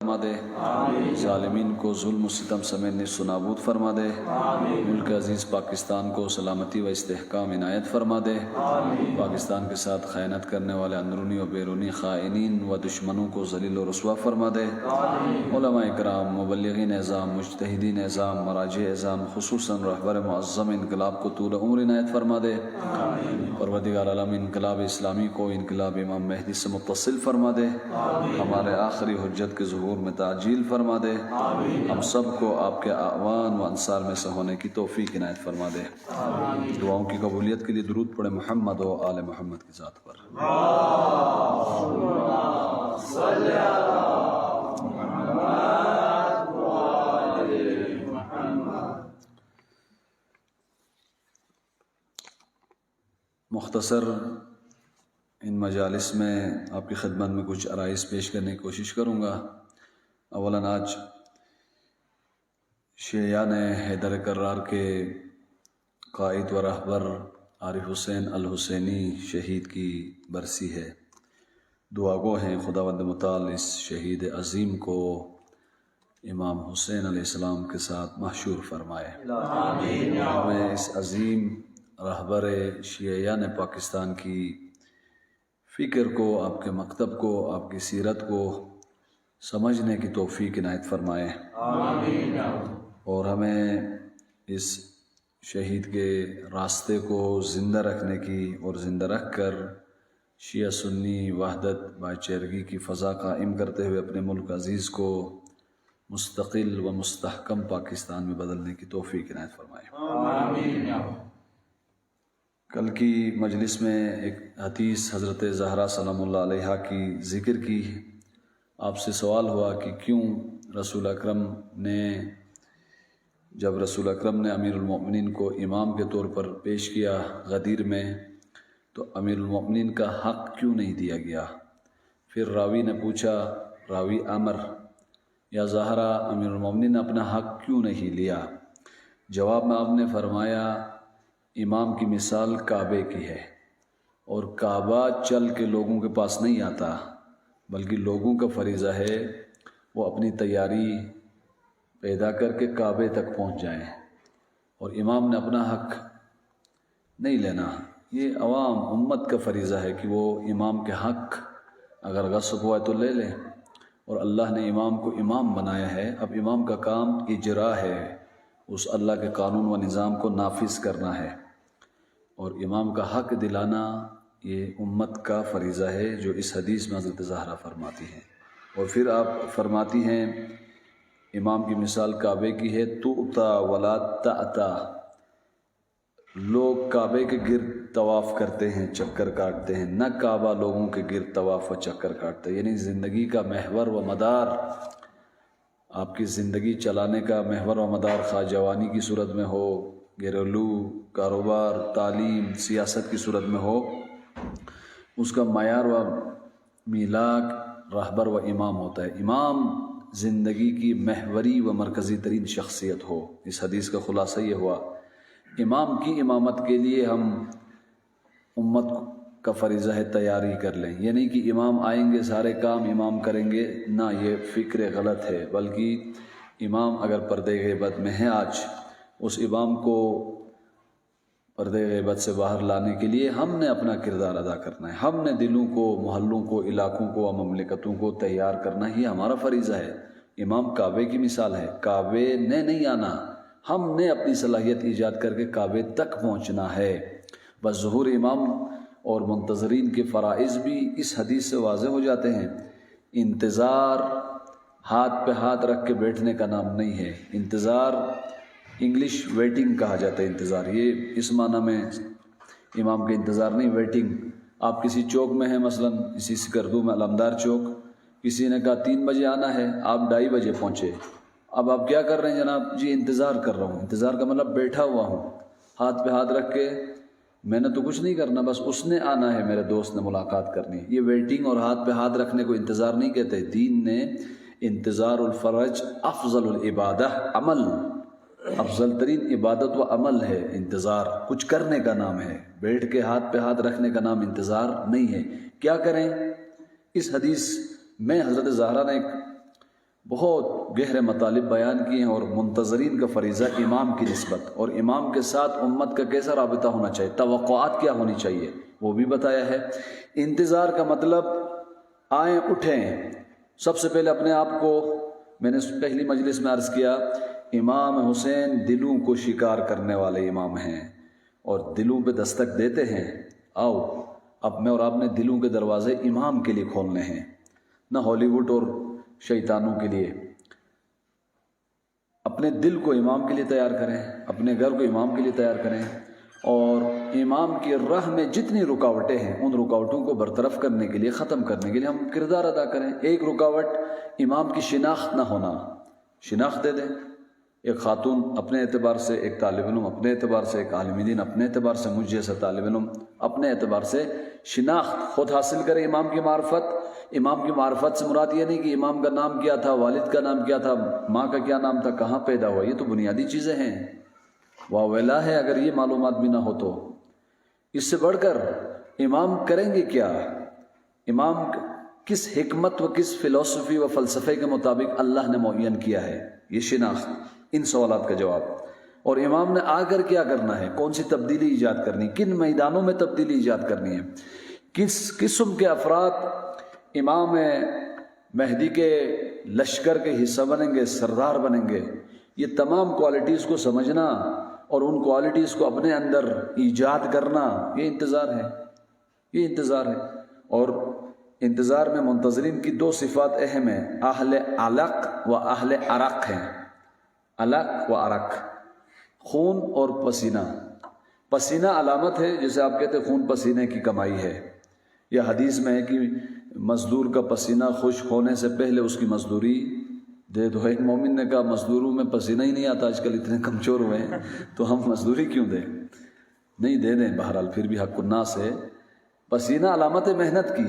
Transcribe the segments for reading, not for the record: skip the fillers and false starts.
فرما دے، ظالمین کو ظلم و ستم سمیت نیست و نابود فرما دے، ملک عزیز پاکستان کو سلامتی و استحکام عنایت فرما دے، پاکستان کے ساتھ خیانت کرنے والے اندرونی و بیرونی خائنین و دشمنوں کو ذلیل و رسوا فرما دے، علماء اکرام، مبلغین اعظام، مجتہدین اعظام، مراجع اعظام، خصوصاً رہبر معظم انقلاب کو طول عمر عنایت فرما دے، پروردگار عالم انقلاب اسلامی کو انقلاب امام مہدی سے متصل فرما دے، ہمارے آخری حجت کے ظہور میں تعجیل فرما دے، ہم سب کو آپ کے اعوان و انصار میں سے ہونے کی توفیق عنایت فرما دے۔ دعاؤں کی قبولیت کے لیے درود پڑھیں محمد و آل محمد کی ذات پر۔ مختصر ان مجالس میں آپ کی خدمت میں کچھ عرائض پیش کرنے کی کوشش کروں گا۔ اولاً آج شیعیان حیدر کرار کے قائد و رہبر عارف حسین الحسینی شہید کی برسی ہے۔ دعا گو ہیں خداوند متعال اس شہید عظیم کو امام حسین علیہ السلام کے ساتھ محشور فرمائے۔ ہمیں اس عظیم رہبر شیعیان پاکستان کی فکر کو، آپ کے مکتب کو، آپ کی سیرت کو سمجھنے کی توفیق عنایت فرمائے، اور ہمیں اس شہید کے راستے کو زندہ رکھنے کی اور زندہ رکھ کر شیعہ سنی وحدت بھائی چارگی کی فضا قائم کرتے ہوئے اپنے ملک عزیز کو مستقل و مستحکم پاکستان میں بدلنے کی توفیق عنایت فرمائے۔ کل کی مجلس میں ایک حدیث حضرت زہرا سلام اللہ علیہا کی ذکر کی، آپ سے سوال ہوا کہ کیوں رسول اکرم نے، جب رسول اکرم نے امیر المؤمنین کو امام کے طور پر پیش کیا غدیر میں، تو امیر المؤمنین کا حق کیوں نہیں دیا گیا؟ پھر راوی نے پوچھا، راوی عامر، یا زہرا امیر المؤمنین نے اپنا حق کیوں نہیں لیا؟ جواب میں آپ نے فرمایا، امام کی مثال کعبے کی ہے، اور کعبہ چل کے لوگوں کے پاس نہیں آتا، بلکہ لوگوں کا فریضہ ہے وہ اپنی تیاری پیدا کر کے کعبے تک پہنچ جائیں، اور امام نے اپنا حق نہیں لینا۔ یہ عوام امت کا فریضہ ہے کہ وہ امام کے حق اگر غصب ہوا ہے تو لے لیں، اور اللہ نے امام کو امام بنایا ہے، اب امام کا کام اجرا ہے، اس اللہ کے قانون و نظام کو نافذ کرنا ہے، اور امام کا حق دلانا یہ امت کا فریضہ ہے، جو اس حدیث میں حضرت زہرا فرماتی ہیں۔ اور پھر آپ فرماتی ہیں امام کی مثال کعبے کی ہے، تُؤْتَى وَلَا تَأْتَى، لوگ کعبے کے گرد طواف کرتے ہیں، چکر کاٹتے ہیں، نہ کعبہ لوگوں کے گرد طواف و چکر کاٹتا ہے۔ یعنی زندگی کا محور و مدار، آپ کی زندگی چلانے کا محور و مدار، خواہ جوانی کی صورت میں ہو، گھریلو کاروبار، تعلیم، سیاست کی صورت میں ہو، اس کا معیار و میلاک رہبر و امام ہوتا ہے۔ امام زندگی کی محوری و مرکزی ترین شخصیت ہو۔ اس حدیث کا خلاصہ یہ ہوا، امام کی امامت کے لیے ہم امت کا فریضہ ہے تیاری کر لیں، یہ نہیں کہ امام آئیں گے سارے کام امام کریں گے، نہ، یہ فکر غلط ہے، بلکہ امام اگر پردے غیبت میں ہے آج، اس امام کو پردے غیبت سے باہر لانے کے لیے ہم نے اپنا کردار ادا کرنا ہے، ہم نے دلوں کو، محلوں کو، علاقوں کو، مملکتوں کو تیار کرنا ہی ہمارا فریضہ ہے۔ امام کعبے کی مثال ہے، کعبے نے نہیں آنا، ہم نے اپنی صلاحیت ایجاد کر کے کعبے تک پہنچنا ہے۔ بس ظہور امام اور منتظرین کے فرائض بھی اس حدیث سے واضح ہو جاتے ہیں۔ انتظار ہاتھ پہ ہاتھ رکھ کے بیٹھنے کا نام نہیں ہے، انتظار انگلش ویٹنگ کہا جاتا ہے۔ انتظار یہ اس معنی میں امام کے انتظار نہیں، ویٹنگ۔ آپ کسی چوک میں ہیں، مثلا اسی سکردو میں علمدار چوک، کسی نے کہا 3 بجے آنا ہے، آپ 2:30 بجے پہنچے، اب آپ کیا کر رہے ہیں جناب؟ جی انتظار کر رہا ہوں۔ انتظار کا مطلب بیٹھا ہوا ہوں، ہاتھ پہ ہاتھ رکھ کے، میں نے تو کچھ نہیں کرنا، بس اس نے آنا ہے، میرے دوست نے ملاقات کرنی ہے۔ یہ ویٹنگ اور ہاتھ پہ ہاتھ رکھنے کو انتظار نہیں کہتے۔ دین نے انتظار الفرج افضل العبادہ، عمل، افضل ترین عبادت و عمل ہے انتظار، کچھ کرنے کا نام ہے، بیٹھ کے ہاتھ پہ ہاتھ رکھنے کا نام انتظار نہیں ہے۔ کیا کریں؟ اس حدیث میں حضرت زہرا نے ایک بہت گہرے مطالب بیان کیے ہیں، اور منتظرین کا فریضہ امام کی نسبت اور امام کے ساتھ امت کا کیسا رابطہ ہونا چاہیے، توقعات کیا ہونی چاہیے وہ بھی بتایا ہے۔ انتظار کا مطلب آئیں اٹھیں، سب سے پہلے اپنے آپ کو، میں نے پہلی مجلس میں عرض کیا، امام حسین دلوں کو شکار کرنے والے امام ہیں اور دلوں پہ دستک دیتے ہیں۔ آؤ اب میں اور آپ نے دلوں کے دروازے امام کے لیے کھولنے ہیں، نہ ہالی ووڈ اور شیطانوں کے لیے۔ اپنے دل کو امام کے لیے تیار کریں، اپنے گھر کو امام کے لیے تیار کریں، اور امام کی راہ میں جتنی رکاوٹیں ہیں ان رکاوٹوں کو برطرف کرنے کے لیے، ختم کرنے کے لیے ہم کردار ادا کریں۔ ایک رکاوٹ امام کی شناخت نہ ہونا، شناخت دے دیں، ایک خاتون اپنے اعتبار سے، ایک طالب علم اپنے اعتبار سے، ایک عالم دین اپنے اعتبار سے، مجھ جیسا طالب علم اپنے اعتبار سے شناخت خود حاصل کرے امام کی معرفت۔ امام کی معرفت سے مراد یہ نہیں کہ امام کا نام کیا تھا، والد کا نام کیا تھا، ماں کا کیا نام تھا، کہاں پیدا ہوا، یہ تو بنیادی چیزیں ہیں، واویلا ہے اگر یہ معلومات بھی نہ ہو تو۔ اس سے بڑھ کر امام کریں گے کیا، امام کس حکمت و کس فلسفی و فلسفے کے مطابق اللہ نے معین کیا ہے، یہ شناخت، ان سوالات کا جواب، اور امام نے آ کر کیا کرنا ہے، کون سی تبدیلی ایجاد کرنی، کن میدانوں میں تبدیلی ایجاد کرنی ہے، کس قسم کے افراد امام مہدی کے لشکر کے حصہ بنیں گے، سردار بنیں گے۔ یہ تمام کوالٹیز کو سمجھنا اور ان کوالٹیز کو اپنے اندر ایجاد کرنا، یہ انتظار ہے، یہ انتظار ہے۔ اور انتظار میں منتظرین کی دو صفات اہم ہیں، اہل علق و اہل عرق ہیں۔ علق و عرق، خون اور پسینہ۔ پسینہ علامت ہے، جسے آپ کہتے ہیں خون پسینے کی کمائی ہے۔ یہ حدیث میں ہے کہ مزدور کا پسینہ خشک ہونے سے پہلے اس کی مزدوری دے دو۔ ایک مومن نے کہا مزدوروں میں پسینہ ہی نہیں آتا، آج کل اتنے کمزور ہوئے ہیں تو ہم مزدوری کیوں دیں؟ نہیں دے دیں، بہرحال پھر بھی حق الناس ہے۔ پسینہ علامت ہے محنت کی،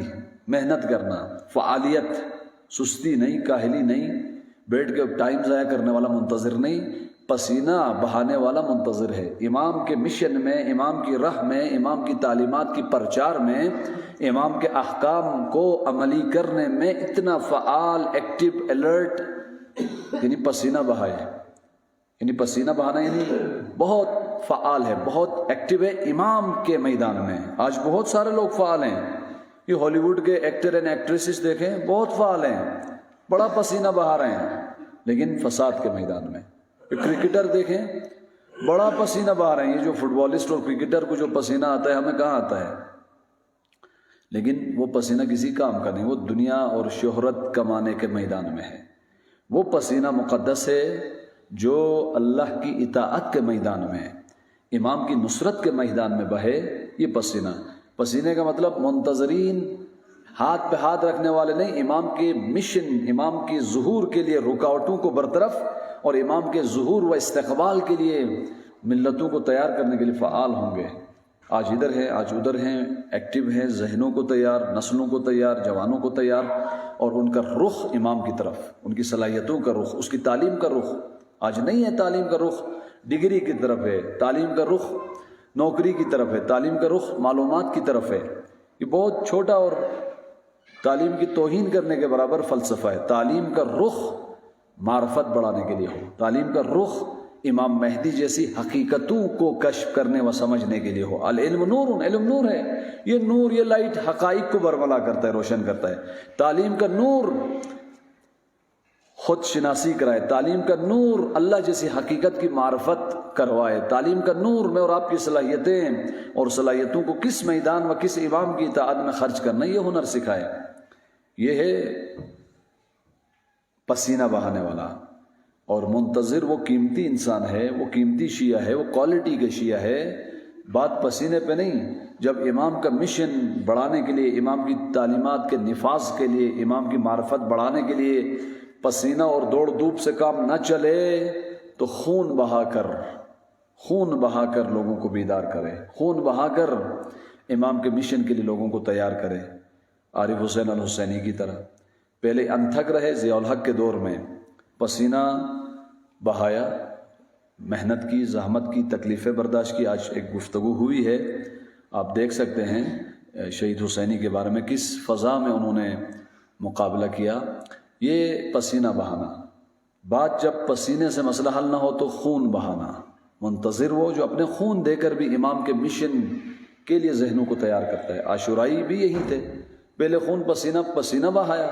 محنت کرنا، فعالیت، سستی نہیں، کاہلی نہیں، بیٹھ کے ٹائم ضائع کرنے والا منتظر نہیں، پسینہ بہانے والا منتظر ہے۔ امام کے مشن میں، امام کی راہ میں، امام کی تعلیمات کی پرچار میں، امام کے احکام کو عملی کرنے میں اتنا فعال، ایکٹیو، الرٹ، یعنی پسینہ بہائے، یعنی پسینہ بہانا یعنی بہت فعال ہے، بہت ایکٹیو ہے امام کے میدان میں۔ آج بہت سارے لوگ فعال ہیں، یہ ہالی ووڈ کے ایکٹر اینڈ ایکٹریسز دیکھیں، بہت فعال ہیں، بڑا پسینہ بہا رہے ہیں، لیکن فساد کے میدان میں۔ کرکٹر دیکھیں، بڑا پسینہ بہا رہے ہیں، یہ جو فٹ بالسٹ اور کرکٹر کو جو پسینہ آتا ہے ہمیں کہاں آتا ہے، لیکن وہ پسینہ کسی کام کا نہیں، وہ دنیا اور شہرت کمانے کے میدان میں ہے۔ وہ پسینہ مقدس ہے جو اللہ کی اطاعت کے میدان میں، امام کی نصرت کے میدان میں بہے، یہ پسینہ۔ پسینے کا مطلب منتظرین ہاتھ پہ ہاتھ رکھنے والے نہیں، امام کے مشن، امام کی ظہور کے لیے رکاوٹوں کو برطرف اور امام کے ظہور و استقبال کے لیے ملتوں کو تیار کرنے کے لیے فعال ہوں گے۔ آج ادھر ہیں، آج ادھر ہیں، ایکٹیو ہیں، ذہنوں کو تیار، نسلوں کو تیار، جوانوں کو تیار، اور ان کا رخ امام کی طرف، ان کی صلاحیتوں کا رخ، اس کی تعلیم کا رخ۔ آج نہیں ہے تعلیم کا رخ ڈگری کی طرف ہے، تعلیم کا رخ نوکری کی طرف ہے، تعلیم کا رخ معلومات کی طرف ہے۔ یہ بہت چھوٹا اور تعلیم کی توہین کرنے کے برابر فلسفہ ہے۔ تعلیم کا رخ معرفت بڑھانے کے لیے ہو، تعلیم کا رخ امام مہدی جیسی حقیقتوں کو کشف کرنے و سمجھنے کے لیے ہو۔ العلم نور، علم نور ہے، یہ نور، یہ لائٹ حقائق کو برملا کرتا ہے، روشن کرتا ہے۔ تعلیم کا نور خود شناسی کرائے، تعلیم کا نور اللہ جیسی حقیقت کی معرفت کروائے، تعلیم کا نور میں اور آپ کی صلاحیتیں اور صلاحیتوں کو کس میدان و کس امام کی اطاعت میں خرچ کرنا، یہ ہنر سکھائے۔ یہ ہے پسینہ بہانے والا۔ اور منتظر وہ قیمتی انسان ہے، وہ قیمتی شیعہ ہے، وہ کوالٹی کے شیعہ ہے۔ بات پسینے پہ نہیں، جب امام کا مشن بڑھانے کے لیے، امام کی تعلیمات کے نفاذ کے لیے، امام کی معرفت بڑھانے کے لیے پسینہ اور دوڑ دھوپ سے کام نہ چلے تو خون بہا کر لوگوں کو بیدار کرے، خون بہا کر امام کے مشن کے لیے لوگوں کو تیار کرے۔ عارف حسین الحسینی کی طرح پہلے انتھک رہے، ضیاء الحق کے دور میں پسینہ بہایا، محنت کی، زحمت کی، تکلیفیں برداشت کی۔ آج ایک گفتگو ہوئی ہے، آپ دیکھ سکتے ہیں شہید حسینی کے بارے میں کس فضا میں انہوں نے مقابلہ کیا۔ یہ پسینہ بہانا، بات جب پسینے سے مسئلہ حل نہ ہو تو خون بہانا، منتظر وہ جو اپنے خون دے کر بھی امام کے مشن کے لیے ذہنوں کو تیار کرتا ہے۔ عاشورائی بھی یہی تھے، پہلے خون پسینہ بہایا۔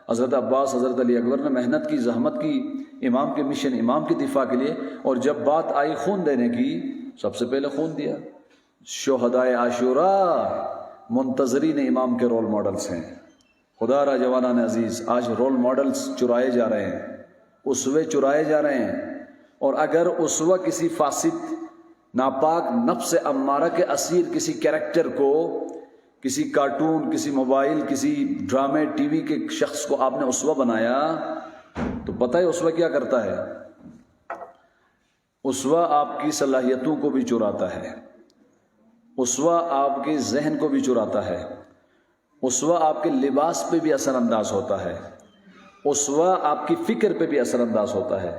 حضرت عباس، حضرت علی اکبر نے محنت کی، زحمت کی امام کے مشن، امام کی دفاع کے لیے، اور جب بات آئی خون دینے کی سب سے پہلے خون دیا۔ شہدائے عاشورا منتظرین امام کے رول ماڈلز ہیں۔ خدا را جوانان عزیز، آج رول ماڈلز چرائے جا رہے ہیں، اسوے چرائے جا رہے ہیں، اور اگر اسوہ کسی فاسد ناپاک نفس امارہ کے اسیر کسی کیریکٹر کو، کسی کارٹون، کسی موبائل، کسی ڈرامے ٹی وی کے شخص کو آپ نے اسوہ بنایا تو پتہ ہے اسوہ کیا کرتا ہے؟ اسوہ آپ کی صلاحیتوں کو بھی چراتا ہے، اسوہ آپ کے ذہن کو بھی چراتا ہے، اسوہ آپ کے لباس پہ بھی اثر انداز ہوتا ہے، اسوہ آپ کی فکر پہ بھی اثر انداز ہوتا ہے،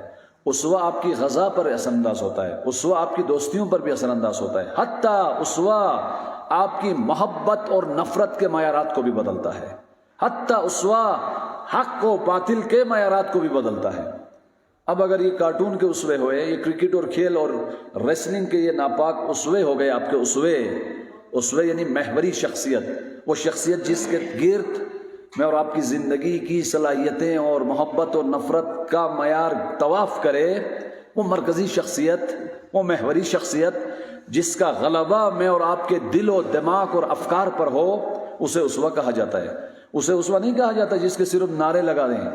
اسوہ آپ کی غذا پر اثر انداز ہوتا ہے، اسوہ آپ کی دوستیوں پر بھی اثر انداز ہوتا ہے، حتیٰ اسوہ آپ کی محبت اور نفرت کے معیارات کو بھی بدلتا ہے، حتیٰ اسوہ حق و باطل کے معیارات کو بھی بدلتا ہے۔ اب اگر یہ کارٹون کے اسوے ہوئے، یہ کرکٹ اور کھیل اور ریسلنگ کے یہ ناپاک اسوے ہو گئے آپ کے اسوے یعنی محوری شخصیت، وہ شخصیت جس کے گرد میں اور آپ کی زندگی کی صلاحیتیں اور محبت اور نفرت کا معیار طواف کرے، وہ مرکزی شخصیت، وہ محوری شخصیت جس کا غلبہ میں اور آپ کے دل و دماغ اور افکار پر ہو، اسے اسوہ کہا جاتا ہے۔ اسے اسوہ نہیں کہا جاتا جس کے صرف نعرے لگا دیں،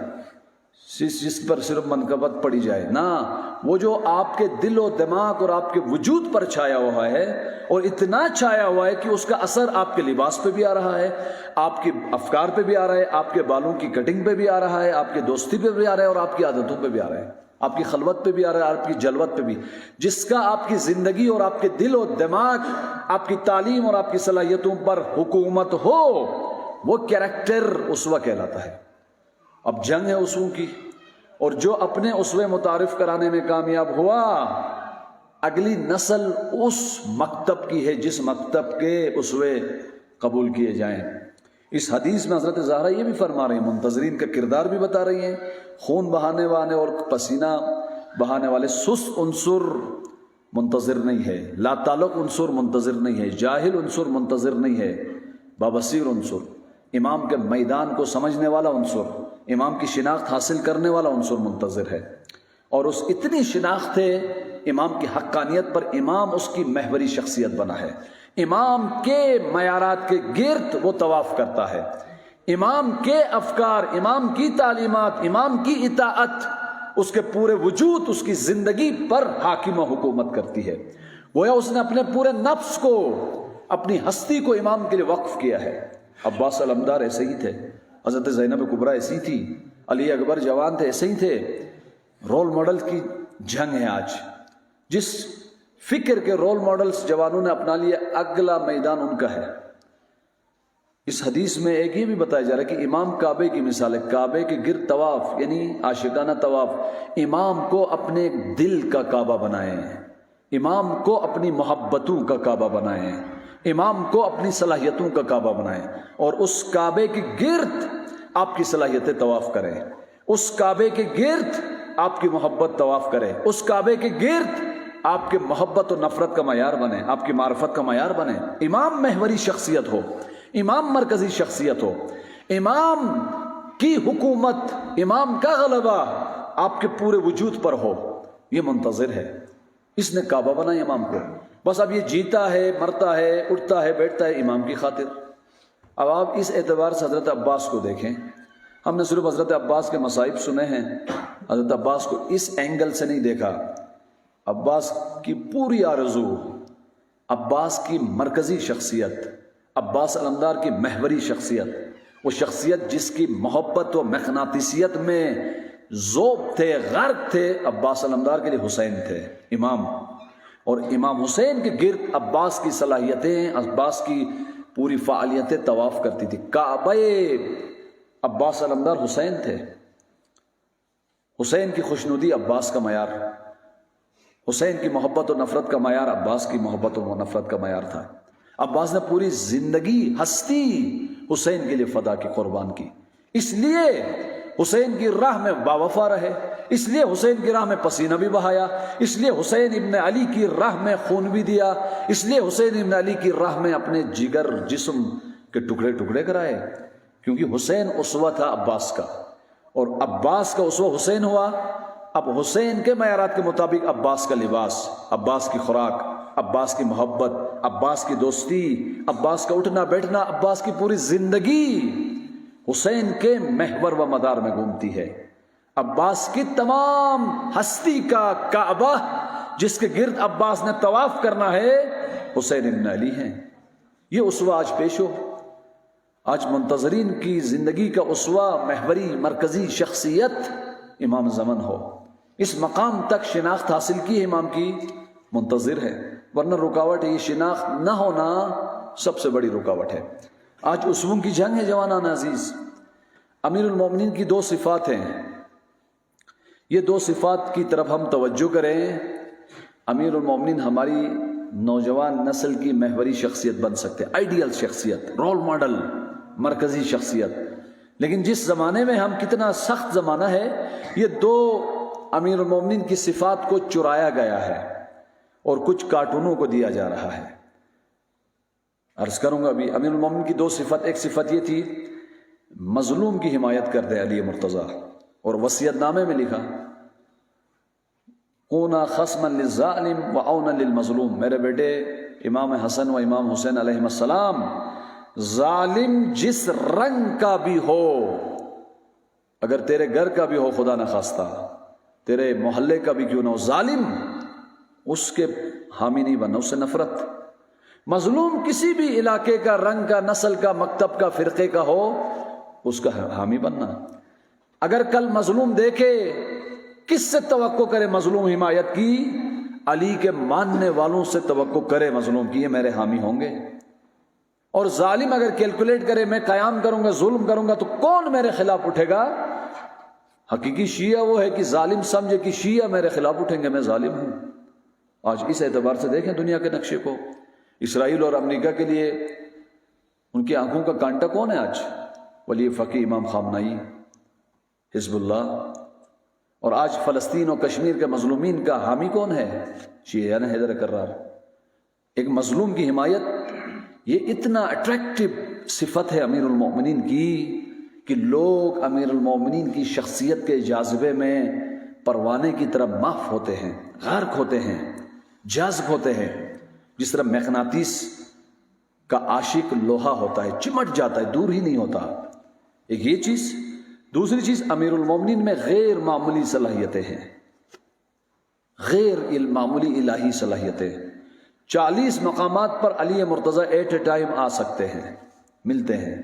جس پر صرف منقبت پڑی جائے، نہ، وہ جو آپ کے دل و دماغ اور آپ کے وجود پر چھایا ہوا ہے، اور اتنا چھایا ہوا ہے کہ اس کا اثر آپ کے لباس پہ بھی آ رہا ہے، آپ کے افکار پہ بھی آ رہا ہے، آپ کے بالوں کی کٹنگ پہ بھی آ رہا ہے، آپ کی دوستی پہ بھی آ رہا ہے، اور آپ کی عادتوں پہ بھی آ رہا ہے، آپ کی خلوت پہ بھی آ رہا ہے، آپ کی جلوت پہ بھی۔ جس کا آپ کی زندگی اور آپ کے دل و دماغ، آپ کی تعلیم اور آپ کی صلاحیتوں پر حکومت ہو، وہ کیریکٹر اسوہ کہلاتا ہے۔ اب جنگ ہے اسووں کی، اور جو اپنے اسوے متعارف کرانے میں کامیاب ہوا، اگلی نسل اس مکتب کی ہے جس مکتب کے اسوے قبول کیے جائیں۔ اس حدیث میں حضرت زہرا یہ بھی فرما رہی ہیں، منتظرین کا کردار بھی بتا رہی ہیں، خون بہانے والے اور پسینہ بہانے والے سست عنصر منتظر نہیں ہے، لا تعلق عنصر منتظر نہیں ہے، جاہل عنصر منتظر نہیں ہے، بابصیر عنصر، امام کے میدان کو سمجھنے والا عنصر، امام کی شناخت حاصل کرنے والا عنصر منتظر ہے۔ اور اس اتنی شناخت ہے امام کی حقانیت پر، امام اس کی محوری شخصیت بنا ہے، امام کے معیارات کے گرد وہ طواف کرتا ہے، امام کے افکار، امام کی تعلیمات، امام کی اطاعت اس کے پورے وجود، اس کی زندگی پر حاکم و حکومت کرتی ہے۔ گویا اس نے اپنے پورے نفس کو، اپنی ہستی کو امام کے لیے وقف کیا ہے۔ عباس علمدار ایسے ہی تھے، حضرت زینب کبریٰ ایسی تھی، علی اکبر جوان تھے ایسے ہی تھے۔ رول ماڈل کی جنگ ہے آج، جس فکر کے رول ماڈلز جوانوں نے اپنا لیا، اگلا میدان ان کا ہے۔ اس حدیث میں ایک یہ بھی بتایا جا رہا ہے کہ امام کعبے کی مثال ہے، کعبے کے گرد طواف یعنی عاشقانہ طواف، امام کو اپنے دل کا کعبہ بنائیں، امام کو اپنی محبتوں کا کعبہ بنائیں، امام کو اپنی صلاحیتوں کا کعبہ بنائیں، اور اس کعبے کے گرد آپ کی صلاحیتیں طواف کریں، اس کعبے کے گرد آپ کی محبت طواف کرے، اس کعبے کے گرد آپ کے محبت و نفرت کا معیار بنے، آپ کی معرفت کا معیار بنے۔ امام محوری شخصیت ہو، امام مرکزی شخصیت ہو، امام کی حکومت، امام کا غلبہ آپ کے پورے وجود پر ہو، یہ منتظر ہے۔ اس نے کعبہ بنایا امام کو، بس اب یہ جیتا ہے، مرتا ہے، اٹھتا ہے، بیٹھتا ہے امام کی خاطر۔ اب آپ اس اعتبار سے حضرت عباس کو دیکھیں، ہم نے صرف حضرت عباس کے مصائب سنے ہیں، حضرت عباس کو اس اینگل سے نہیں دیکھا۔ عباس کی پوری آرزو، عباس کی مرکزی شخصیت، عباس علمدار کی محوری شخصیت، وہ شخصیت جس کی محبت و مقناطیسیت میں ذوب تھے، غرق تھے، عباس علمدار کے لیے حسین تھے امام، اور امام حسین کے گرد عباس کی صلاحیتیں، عباس کی پوری فعالیتیں طواف کرتی تھی۔ کعبہ عباس علمدار حسین تھے، حسین کی خوشنودی عباس کا معیار، حسین کی محبت و نفرت کا معیار عباس کی محبت و نفرت کا معیار تھا۔ عباس نے پوری زندگی ہستی حسین کے لیے فدا کی، قربان کی، اس لیے حسین کی راہ میں باوفا رہے، اس لیے حسین کی راہ میں پسینہ بھی بہایا، اس لیے حسین ابن علی کی راہ میں خون بھی دیا، اس لیے حسین ابن علی کی راہ میں اپنے جگر جسم کے ٹکڑے ٹکڑے کرائے، کیونکہ حسین اسوہ تھا عباس کا، اور عباس کا اسوہ حسین ہوا۔ اب حسین کے معیارات کے مطابق عباس کا لباس، عباس کی خوراک، عباس کی محبت، عباس کی دوستی، عباس کا اٹھنا بیٹھنا، عباس کی پوری زندگی حسین کے محور و مدار میں گھومتی ہے۔ عباس کی تمام ہستی کا کعبہ جس کے گرد عباس نے طواف کرنا ہے حسین ابن علی ہیں۔ یہ اسوہ آج پیش ہو، آج منتظرین کی زندگی کا اسوہ، محوری مرکزی شخصیت امام زمن ہو، اس مقام تک شناخت حاصل کی امام کی منتظر ہے، ورنہ رکاوٹ ہے، یہ شناخت نہ ہونا سب سے بڑی رکاوٹ ہے۔ آج اسووں کی جنگ ہے جوانان عزیز۔ امیر المومنین کی دو صفات ہیں، یہ دو صفات کی طرف ہم توجہ کریں۔ امیر المومنین ہماری نوجوان نسل کی محوری شخصیت بن سکتے، آئیڈیل شخصیت، رول ماڈل، مرکزی شخصیت۔ لیکن جس زمانے میں ہم، کتنا سخت زمانہ ہے، یہ دو امیر المومنین کی صفات کو چرایا گیا ہے اور کچھ کارٹونوں کو دیا جا رہا ہے۔ عرض کروں گا ابھی امیر المومنین کی دو صفت، ایک صفت یہ تھی مظلوم کی حمایت کر دے علی مرتضیٰ، اور وصیت نامے میں لکھا کونا خصما للظالم وعونا للمظلوم، میرے بیٹے امام حسن و امام حسین علیہ السلام، ظالم جس رنگ کا بھی ہو، اگر تیرے گھر کا بھی ہو خدا نخواستہ، تیرے محلے کا بھی کیوں نہ ہو، ظالم اس کے حامی نہیں بننا، اس سے نفرت۔ مظلوم کسی بھی علاقے کا، رنگ کا، نسل کا، مکتب کا، فرقے کا ہو، اس کا حامی بننا۔ اگر کل مظلوم دیکھے، کس سے توقع کرے مظلوم حمایت کی؟ علی کے ماننے والوں سے توقع کرے مظلوم کی، یہ میرے حامی ہوں گے۔ اور ظالم اگر کیلکولیٹ کرے میں قیام کروں گا، ظلم کروں گا، تو کون میرے خلاف اٹھے گا؟ حقیقی شیعہ وہ ہے کہ ظالم سمجھے کہ شیعہ میرے خلاف اٹھیں گے، میں ظالم ہوں۔ آج اس اعتبار سے دیکھیں دنیا کے نقشے کو، اسرائیل اور امریکہ کے لیے ان کی آنکھوں کا کانٹا کون ہے آج؟ ولی فقی امام خامنائی، حزب اللہ۔ اور آج فلسطین اور کشمیر کے مظلومین کا حامی کون ہے؟ شیعہ نے حیدر کرار۔ ایک مظلوم کی حمایت، یہ اتنا اٹریکٹیو صفت ہے امیر المومنین کی کہ لوگ امیر المومنین کی شخصیت کے جاذبے میں پروانے کی طرح محو ہوتے ہیں، غرق ہوتے ہیں، جذب ہوتے ہیں، جس طرح مغناطیس کا عاشق لوہا ہوتا ہے، چمٹ جاتا ہے، دور ہی نہیں ہوتا۔ ایک یہ چیز۔ دوسری چیز، امیر المومنین میں غیر معمولی صلاحیتیں ہیں، غیر معمولی الہی صلاحیتیں۔ 40 مقامات پر علی مرتضیٰ ایٹ اے ٹائم آ سکتے ہیں، ملتے ہیں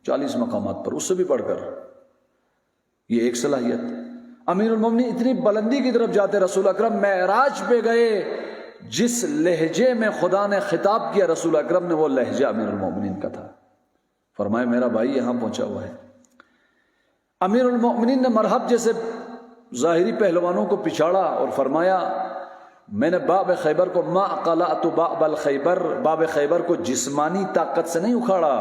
40 مقامات پر، اس سے بھی بڑھ کر۔ یہ ایک صلاحیت۔ امیر المومنین اتنی بلندی کی طرف جاتے، رسول اکرم معراج پہ گئے، جس لہجے میں خدا نے خطاب کیا رسول اکرم نے، وہ لہجہ امیر المومنین کا تھا۔ فرمایا میرا بھائی یہاں پہنچا ہوا ہے۔ امیر المومنین نے مرحب جیسے ظاہری پہلوانوں کو پچھاڑا اور فرمایا میں نے باب خیبر کو ما قلعت باب الخیبر، باب خیبر کو جسمانی طاقت سے نہیں اکھاڑا،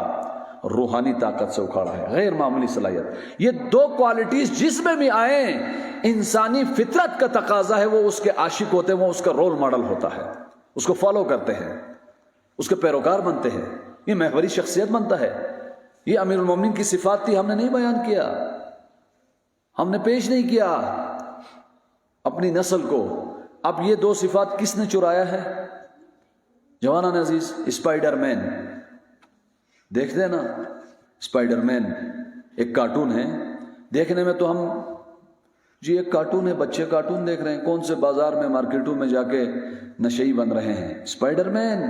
روحانی طاقت سے اکھاڑا ہے۔ غیر معمولی صلاحیت۔ یہ دو کوالٹیز جس میں بھی آئیں، انسانی فطرت کا تقاضا ہے وہ اس کے عاشق ہوتے ہیں، وہ اس کا رول ماڈل ہوتا ہے، اس کو فالو کرتے ہیں، اس کے پیروکار بنتے ہیں، یہ محوری شخصیت بنتا ہے۔ یہ امیر المومنین کی صفات تھی، ہم نے نہیں بیان کیا، ہم نے پیش نہیں کیا اپنی نسل کو۔ اب یہ دو صفات کس نے چرایا ہے؟ جوانان عزیز، اسپائڈر مین دیکھتے ہیں نا، اسپائڈر مین ایک کارٹون ہے، دیکھنے میں تو ہم جی ایک کارٹون ہے، بچے کارٹون دیکھ رہے ہیں، کون سے بازار میں مارکیٹوں میں جا کے نشئی بن رہے ہیں۔ اسپائڈر مین،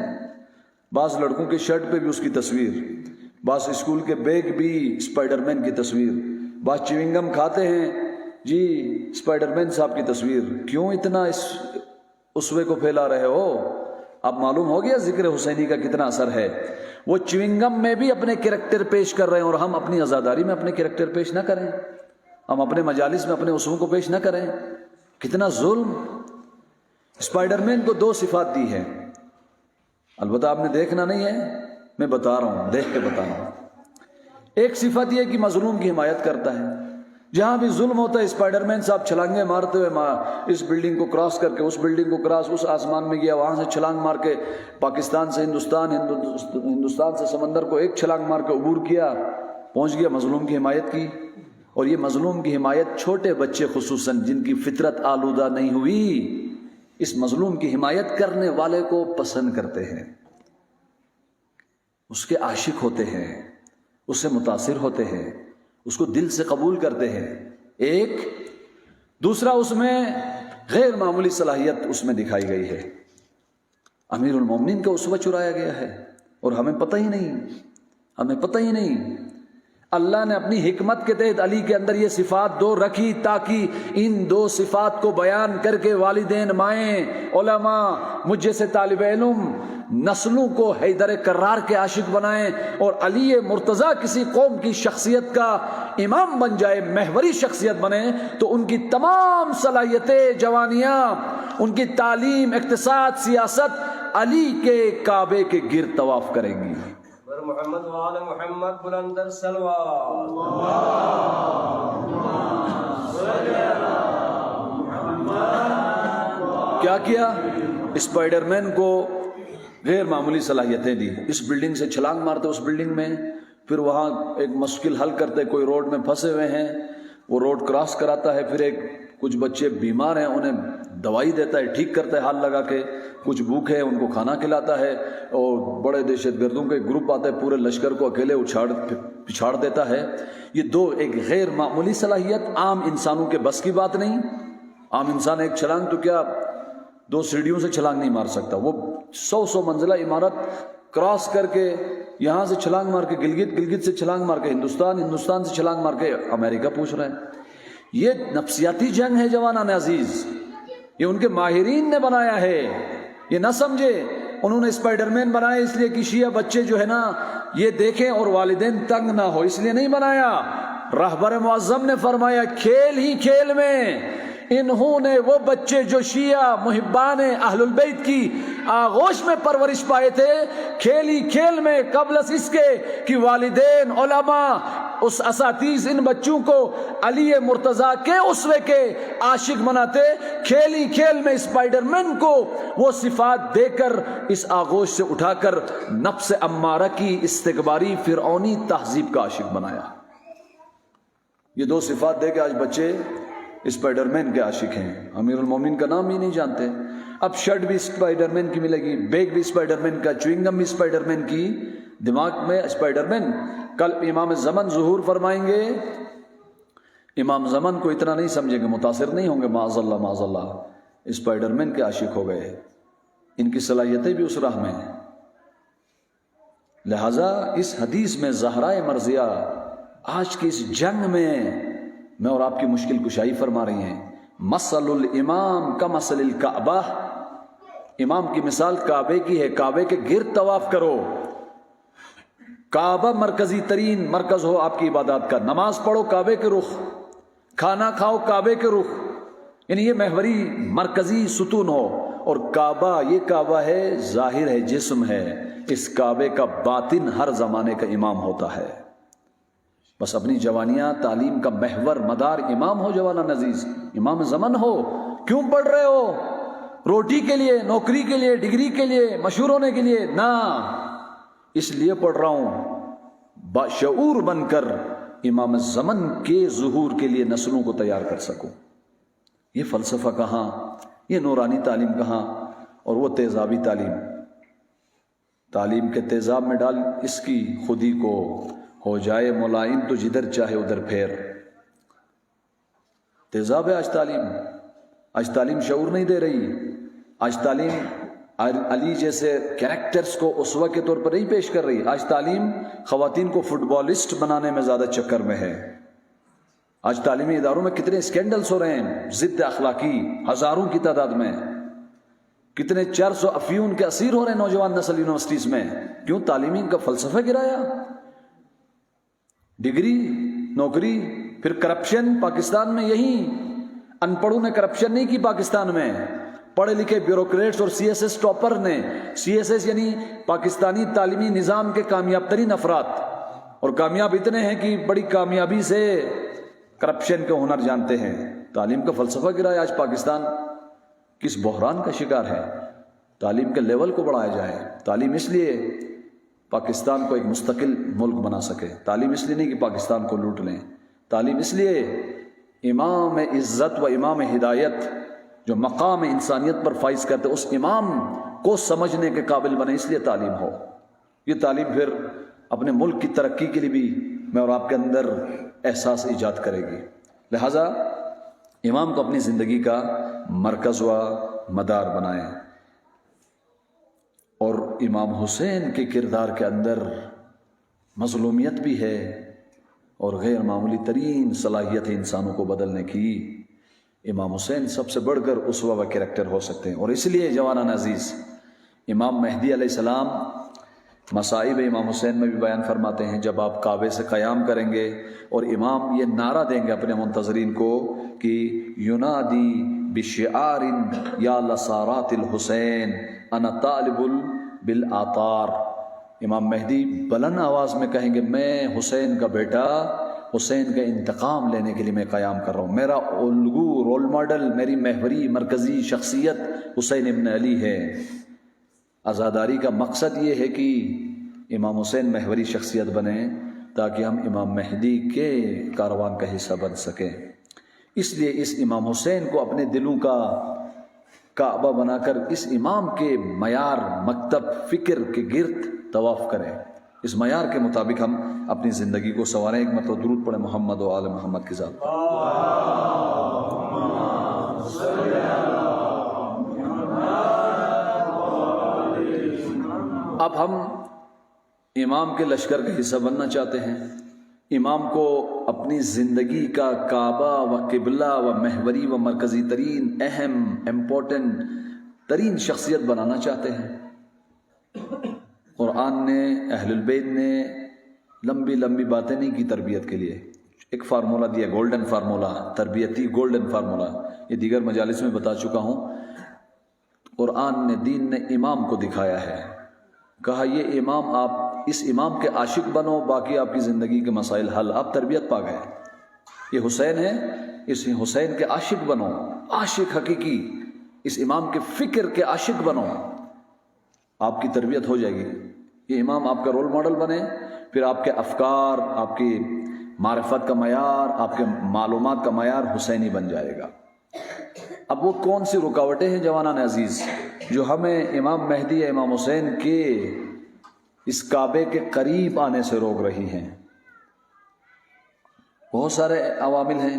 بعض لڑکوں کے شرٹ پہ بھی اس کی تصویر، بعض اسکول کے بیگ بھی اسپائڈر مین کی تصویر، بعض چیونگم کھاتے ہیں جی اسپائڈر مین صاحب کی تصویر۔ کیوں اتنا اس اسوے کو پھیلا رہے ہو؟ اب معلوم ہو گیا ذکر حسینی کا کتنا اثر ہے۔ وہ چیونگم میں بھی اپنے کریکٹر پیش کر رہے ہیں، اور ہم اپنی عزاداری میں اپنے کریکٹر پیش نہ کریں، ہم اپنے مجالس میں اپنے اصول کو پیش نہ کریں۔ کتنا ظلم۔ اسپائڈر مین کو دو صفات دی ہے، البتہ آپ نے دیکھنا نہیں ہے، میں بتا رہا ہوں، دیکھ کے بتا رہا ہوں۔ ایک صفت یہ کہ مظلوم کی حمایت کرتا ہے، جہاں بھی ظلم ہوتا ہے اسپائڈر مین صاحب چھلانگیں مارتے ہوئے اس بلڈنگ کو کراس کر کے اس بلڈنگ کو کراس اس آسمان میں گیا، وہاں سے چھلانگ مار کے پاکستان سے ہندوستان، ہندوستان سے سمندر کو ایک چھلانگ مار کے عبور کیا، پہنچ گیا، مظلوم کی حمایت کی۔ اور یہ مظلوم کی حمایت چھوٹے بچے خصوصاً جن کی فطرت آلودہ نہیں ہوئی، اس مظلوم کی حمایت کرنے والے کو پسند کرتے ہیں، اس کے عاشق ہوتے ہیں، اس سے متاثر ہوتے ہیں، اس کو دل سے قبول کرتے ہیں۔ ایک دوسرا، اس میں غیر معمولی صلاحیت اس میں دکھائی گئی ہے، امیر المومنین کا اسوہ چرایا گیا ہے اور ہمیں پتہ ہی نہیں۔ اللہ نے اپنی حکمت کے تحت علی کے اندر یہ صفات دو رکھی تاکہ ان دو صفات کو بیان کر کے والدین، مائیں، علماء، مجھ جیسے طالب علم نسلوں کو حیدر کرار کے عاشق بنائیں، اور علی مرتضیٰ کسی قوم کی شخصیت کا امام بن جائے، محوری شخصیت بنے، تو ان کی تمام صلاحیتیں، جوانیاں، ان کی تعلیم، اقتصاد، سیاست علی کے کعبے کے گرد طواف کریں گی۔ محمد وآل محمد بلندر سلوات۔ کیا اسپائڈر مین کو غیر معمولی صلاحیتیں دی، اس بلڈنگ سے چھلانگ مارتے اس بلڈنگ میں، پھر وہاں ایک مشکل حل کرتے، کوئی روڈ میں پھنسے ہوئے ہیں، وہ روڈ کراس کراتا ہے، پھر کچھ بچے بیمار ہیں انہیں دوائی دیتا ہے، ٹھیک کرتا ہے حال لگا کے، کچھ بھوکے ہیں ان کو کھانا کھلاتا ہے، اور بڑے دہشت گردوں کے گروپ آتے ہیں، پورے لشکر کو اکیلے پچھاڑ دیتا ہے۔ یہ دو، ایک غیر معمولی صلاحیت، عام انسانوں کے بس کی بات نہیں۔ عام انسان ایک چھلانگ تو کیا 2 سیڑھیوں سے چھلانگ نہیں مار سکتا، وہ 100 منزلہ عمارت کراس کر کے یہاں سے چھلانگ مار کے گلگت سے چھلانگ مار کے ہندوستان سے چھلانگ مار کے امریکہ پہنچ رہے ہیں۔ یہ نفسیاتی جنگ ہے جوانان عزیز، یہ ان کے ماہرین نے بنایا ہے، یہ نہ سمجھے انہوں نے اسپائڈر مین بنایا اس لیے کہ شیعہ بچے جو ہے نا یہ دیکھیں اور والدین تنگ نہ ہو، اس لیے نہیں بنایا۔ رہبر معظم نے فرمایا کھیل ہی کھیل میں انہوں نے وہ بچے جو شیعہ محبان اہل البیت کی آغوش میں پرورش پائے تھے، کھیل ہی کھیل میں قبل از اس کے کہ والدین، علماء، اس اساتذہ ان بچوں کو علی مرتضیٰ کے اسوے کے عاشق بناتے، کھیل ہی کھیل میں اسپائڈر مین کو وہ صفات دے کر اس آغوش سے اٹھا کر نفس امارہ کی استکباری فرعونی تہذیب کا عاشق بنایا۔ یہ 2 صفات دے کے آج بچے اسپائڈر مین کے عاشق ہیں، امیر المومنین کا نام ہی نہیں جانتے۔ اب شرٹ بھی اسپائڈر مین کی ملے گی، بیگ بھی اسپائڈر مین کا، چوئنگم بھی اسپائڈر مین کی، دماغ میں اسپائڈر مین۔ کل امام زمن ظہور فرمائیں گے، امام زمن کو اتنا نہیں سمجھیں گے، متاثر نہیں ہوں گے، معاذ اللہ اسپائڈر مین کے عاشق ہو گئے، ان کی صلاحیتیں بھی اس راہ میں ہیں۔ لہذا اس حدیث میں زہرائے مرضیہ آج کی اس جنگ میں اور آپ کی مشکل کشائی فرما رہی ہیں۔ مثل الامام کمثل الکعبہ، امام کی مثال کعبے کی ہے، کعبے کے گرد طواف کرو، کعبہ مرکزی ترین مرکز ہو آپ کی عبادات کا، نماز پڑھو کعبے کے رخ، کھانا کھاؤ کعبے کے رخ، یعنی یہ محوری مرکزی ستون ہو۔ اور کعبہ، یہ کعبہ ہے، ظاہر ہے، جسم ہے، اس کعبے کا باطن ہر زمانے کا امام ہوتا ہے۔ بس اپنی جوانیاں تعلیم کا محور مدار امام ہو، جوانان عزیز، امام زمن ہو۔ کیوں پڑھ رہے ہو؟ روٹی کے لیے، نوکری کے لیے، ڈگری کے لیے، مشہور ہونے کے لیے؟ نہ، اس لیے پڑھ رہا ہوں باشعور بن کر امام زمن کے ظہور کے لیے نسلوں کو تیار کر سکوں۔ یہ فلسفہ کہاں، یہ نورانی تعلیم کہاں، اور وہ تیزابی تعلیم کے تیزاب میں ڈال اس کی خودی کو، ہو جائے ملائم تو جدھر چاہے ادھر پھیر۔ تیزاب ہے آج تعلیم شعور نہیں دے رہی، آج تعلیم علی جیسے کریکٹرز کو اسوہ کے طور پر نہیں پیش کر رہی، آج تعلیم خواتین کو فٹ بالسٹ بنانے میں زیادہ چکر میں ہے۔ آج تعلیمی اداروں میں کتنے اسکینڈلز ہو رہے ہیں، ضد اخلاقی، ہزاروں کی تعداد میں، کتنے 400 افیون کے اسیر ہو رہے ہیں نوجوان نسل یونیورسٹیز میں۔ کیوں؟ تعلیمی کا فلسفہ گرایا، ڈگری، نوکری، پھر کرپشن۔ پاکستان میں یہی ان پڑھوں نے کرپشن نہیں کی، پاکستان میں پڑھے لکھے بیوروکریٹس اور سی ایس ایس ٹاپر نے، سی ایس ایس یعنی پاکستانی تعلیمی نظام کے کامیاب ترین افراد، اور کامیاب اتنے ہیں کہ بڑی کامیابی سے کرپشن کے ہنر جانتے ہیں. تعلیم کا فلسفہ گرا ہے. آج پاکستان کس بحران کا شکار ہے. تعلیم کے لیول کو بڑھایا جائے. تعلیم اس لیے پاکستان کو ایک مستقل ملک بنا سکے. تعلیم اس لیے نہیں کہ پاکستان کو لوٹ لیں. تعلیم اس لیے امام عزت و امام ہدایت جو مقام انسانیت پر فائز کرتے اس امام کو سمجھنے کے قابل بنے, اس لیے تعلیم ہو. یہ تعلیم پھر اپنے ملک کی ترقی کے لیے بھی میں اور آپ کے اندر احساس ایجاد کرے گی. لہٰذا امام کو اپنی زندگی کا مرکز و مدار بنائیں. اور امام حسین کے کردار کے اندر مظلومیت بھی ہے اور غیر معمولی ترین صلاحیت ہے انسانوں کو بدلنے کی. امام حسین سب سے بڑھ کر اسوہ و کریکٹر ہو سکتے ہیں. اور اس لیے جوانان عزیز امام مہدی علیہ السلام مصائب امام حسین میں بھی بیان فرماتے ہیں. جب آپ کعبے سے قیام کریں گے اور امام یہ نعرہ دیں گے اپنے منتظرین کو کہ ینادی بشعار یا لسارات الحسین انا طالب بالآثار. امام مہدی بلند آواز میں کہیں گے میں حسین کا بیٹا, حسین کا انتقام لینے کے لیے میں قیام کر رہا ہوں. میرا الگو, رول ماڈل, میری محوری مرکزی شخصیت حسین ابن علی ہے. عزاداری کا مقصد یہ ہے کہ امام حسین محوری شخصیت بنے تاکہ ہم امام مہدی کے کاروان کا حصہ بن سکیں. اس لیے اس امام حسین کو اپنے دلوں کا کعبہ بنا کر اس امام کے معیار مکتب فکر کے گرد طواف کریں. اس معیار کے مطابق ہم اپنی زندگی کو سنواریں. ایک مرتبہ درود پڑھیں محمد و آل محمد کی ذات پر. اب ہم امام کے لشکر کا حصہ بننا چاہتے ہیں. امام کو اپنی زندگی کا کعبہ و قبلہ و محوری و مرکزی ترین اہم امپورٹنٹ ترین شخصیت بنانا چاہتے ہیں. قرآن نے, اہل البیت نے لمبی لمبی باتیں نہیں کی تربیت کے لیے. ایک فارمولہ دیا, گولڈن فارمولہ, تربیتی گولڈن فارمولہ. یہ دیگر مجالس میں بتا چکا ہوں. قرآن نے, دین نے امام کو دکھایا ہے, کہا یہ امام, آپ اس امام کے عاشق بنو, باقی آپ کی زندگی کے مسائل حل. آپ تربیت پا گئے. یہ حسین ہے, اس حسین کے عاشق بنو, عاشق حقیقی, اس امام کے فکر کے عاشق بنو, آپ کی تربیت ہو جائے گی. یہ امام آپ کا رول ماڈل بنے, پھر آپ کے افکار, آپ کی معرفت کا معیار, آپ کے معلومات کا معیار حسینی بن جائے گا. اب وہ کون سی رکاوٹیں ہیں جوانان عزیز جو ہمیں امام مہدی یا امام حسین کے اس کعبے کے قریب آنے سے روک رہی ہیں؟ بہت سارے عوامل ہیں.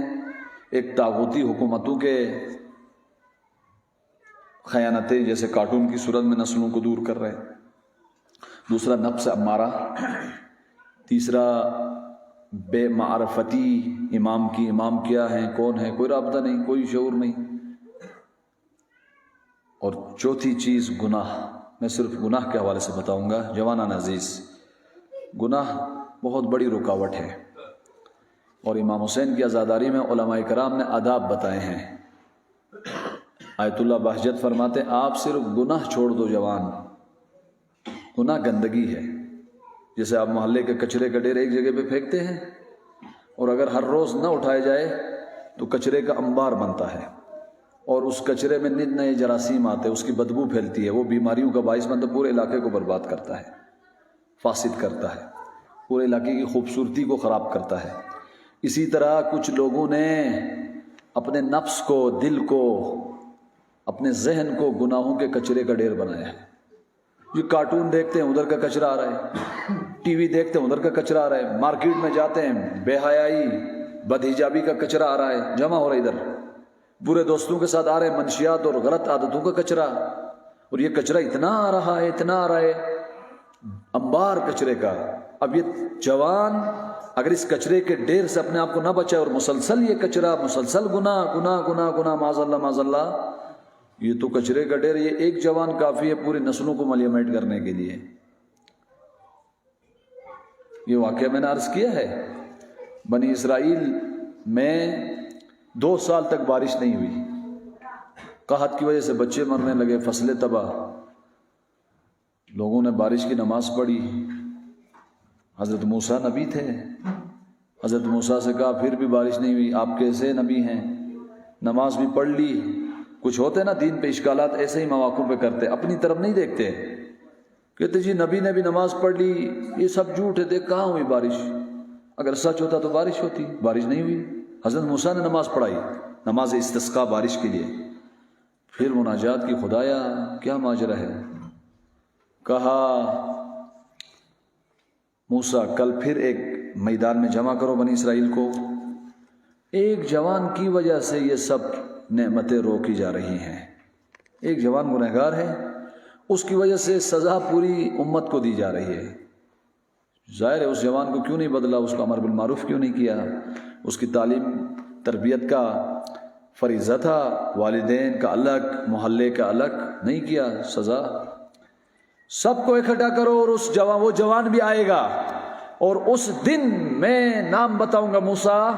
ایک طاغوتی حکومتوں کے خیانتیں, جیسے کارٹون کی صورت میں نسلوں کو دور کر رہے. دوسرا نفس امارہ. تیسرا بے معرفتی امام کی. امام کیا ہیں, کون ہے, کوئی رابطہ نہیں, کوئی شعور نہیں. اور چوتھی چیز گناہ. میں صرف گناہ کے حوالے سے بتاؤں گا. جوانان عزیز, گناہ بہت بڑی رکاوٹ ہے. اور امام حسین کی عزاداری میں علماء کرام نے آداب بتائے ہیں. آیت اللہ بہجت فرماتے ہیں آپ صرف گناہ چھوڑ دو جوان. گناہ گندگی ہے. جیسے آپ محلے کے کچرے کا ڈھیر ایک جگہ پہ پھینکتے ہیں اور اگر ہر روز نہ اٹھائے جائے تو کچرے کا انبار بنتا ہے اور اس کچرے میں نت نئے جراثیم آتے ہیں, اس کی بدبو پھیلتی ہے, وہ بیماریوں کا باعث بنتا ہے, پورے علاقے کو برباد کرتا ہے, فاسد کرتا ہے, پورے علاقے کی خوبصورتی کو خراب کرتا ہے. اسی طرح کچھ لوگوں نے اپنے نفس کو, دل کو, اپنے ذہن کو گناہوں کے کچرے کا ڈھیر بنایا ہے. یہ کارٹون دیکھتے ہیں ادھر کا کچرا آ رہا ہے, ٹی وی دیکھتے ہیں ادھر کا کچرا آ رہا ہے, مارکیٹ میں جاتے ہیں بے حیائی بدحجابی کا کچرا آ رہا ہے, جمع ہو رہا ہے ادھر, برے دوستوں کے ساتھ آ رہے ہیں منشیات اور غلط عادتوں کا کچرا. اور یہ کچرا اتنا آ رہا ہے, اتنا آ رہا ہے, انبار کچرے کا. اب یہ جوان اگر اس کچرے کے ڈھیر سے اپنے آپ کو نہ بچائے اور مسلسل یہ کچرا, مسلسل گناہ گناہ گناہ گناہ, معاذ اللہ معاذ اللہ, یہ تو کچرے کا ڈھیر, یہ ایک جوان کافی ہے پوری نسلوں کو ملیمیٹ کرنے کے لیے. یہ واقعہ میں نے عرض کیا ہے, بنی اسرائیل میں 2 سال تک بارش نہیں ہوئی, قحط کی وجہ سے بچے مرنے لگے, فصلیں تباہ. لوگوں نے بارش کی نماز پڑھی. حضرت موسیٰ نبی تھے, حضرت موسیٰ سے کہا پھر بھی بارش نہیں ہوئی، آپ کیسے نبی ہیں؟ نماز بھی پڑھ لی، کچھ ہوتے نا دین پہ اشکالات ایسے ہی مواقع پہ کرتے، اپنی طرف نہیں دیکھتے، کہتے جی نبی نے بھی نماز پڑھ لی، یہ سب جھوٹ ہے، دیکھ کہاں ہوئی بارش، اگر سچ ہوتا تو بارش ہوتی، بارش نہیں ہوئی۔ حضرت موسیٰ نے نماز پڑھائی، نماز استسقاء بارش کے لیے، پھر مناجات کی، خدایا کیا ماجرا ہے؟ کہا موسیٰ کل پھر ایک میدان میں جمع کرو بنی اسرائیل کو، ایک جوان کی وجہ سے یہ سب نعمتیں روکی جا رہی ہیں، ایک جوان گنہگار ہے، اس کی وجہ سے سزا پوری امت کو دی جا رہی ہے۔ ظاہر ہے اس جوان کو کیوں نہیں بدلا، اس کو امر بالمعروف کیوں نہیں کیا، اس کی تعلیم تربیت کا فریضہ تھا، والدین کا الگ، محلے کا الگ، نہیں کیا، سزا۔ سب کو اکٹھا کرو اور وہ جوان بھی آئے گا، اور اس دن میں نام بتاؤں گا موسیٰ،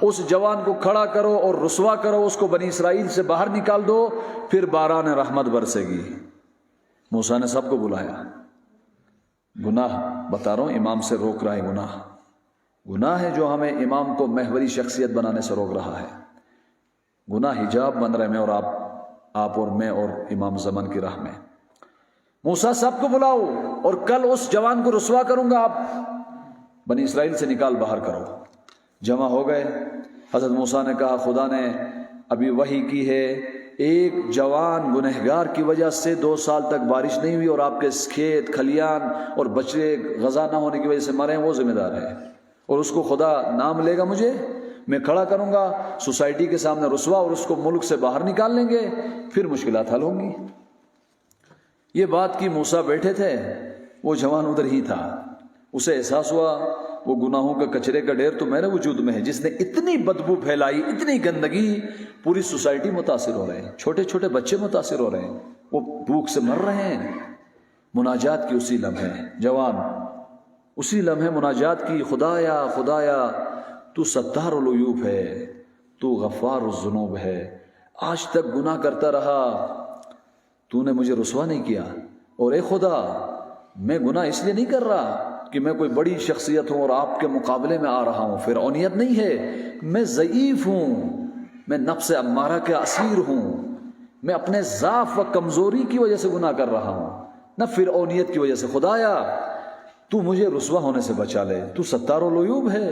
اس جوان کو کھڑا کرو اور رسوا کرو، اس کو بنی اسرائیل سے باہر نکال دو، پھر باران رحمت برسے گی۔ موسیٰ نے سب کو بلایا، گناہ بتا رہا ہوں امام سے روک رہا ہے، گناہ ہے جو ہمیں امام کو محوری شخصیت بنانے سے روک رہا ہے، گناہ حجاب بن رہے میں اور آپ اور میں اور امام زمان کی راہ میں۔ موسیٰ سب کو بلاؤ اور کل اس جوان کو رسوا کروں گا، آپ بنی اسرائیل سے نکال باہر کرو۔ جمع ہو گئے، حضرت موسیٰ نے کہا خدا نے ابھی وحی کی ہے، ایک جوان گنہگار کی وجہ سے 2 سال تک بارش نہیں ہوئی اور آپ کے کھیت کھلیان اور بچے غذا نہ ہونے کی وجہ سے مرے ہیں، وہ ذمہ دار ہے، اور اس کو خدا نام لے گا، مجھے میں کھڑا کروں گا سوسائٹی کے سامنے رسوا، اور اس کو ملک سے باہر نکال لیں گے، پھر مشکلات حل ہوں گی۔ یہ بات کی موسیٰ بیٹھے تھے، وہ جوان ادھر ہی تھا، اسے احساس ہوا وہ گناہوں کا کچرے کا ڈھیر تو میرے وجود میں ہے، جس نے اتنی بدبو پھیلائی، اتنی گندگی، پوری سوسائٹی متاثر ہو رہے ہیں، چھوٹے چھوٹے بچے متاثر ہو رہے ہیں، وہ بھوک سے مر رہے ہیں۔ مناجات کی اسی لمحے جوان، اسی لمحے مناجات کی، خدایا خدایا تو ستار العیوب ہے، تو غفار الذنوب ہے، آج تک گناہ کرتا رہا، تو نے مجھے رسوا نہیں کیا، اور اے خدا میں گناہ اس لیے نہیں کر رہا کہ میں کوئی بڑی شخصیت ہوں اور آپ کے مقابلے میں آ رہا ہوں، فرعونیت نہیں ہے، میں ضعیف ہوں، میں نفس امارہ کے اسیر ہوں، میں اپنے ضعف و کمزوری کی وجہ سے گناہ کر رہا ہوں، نہ فرعونیت کی وجہ سے۔ خدایا تو مجھے رسوا ہونے سے بچا لے، تو ستار العیوب ہے،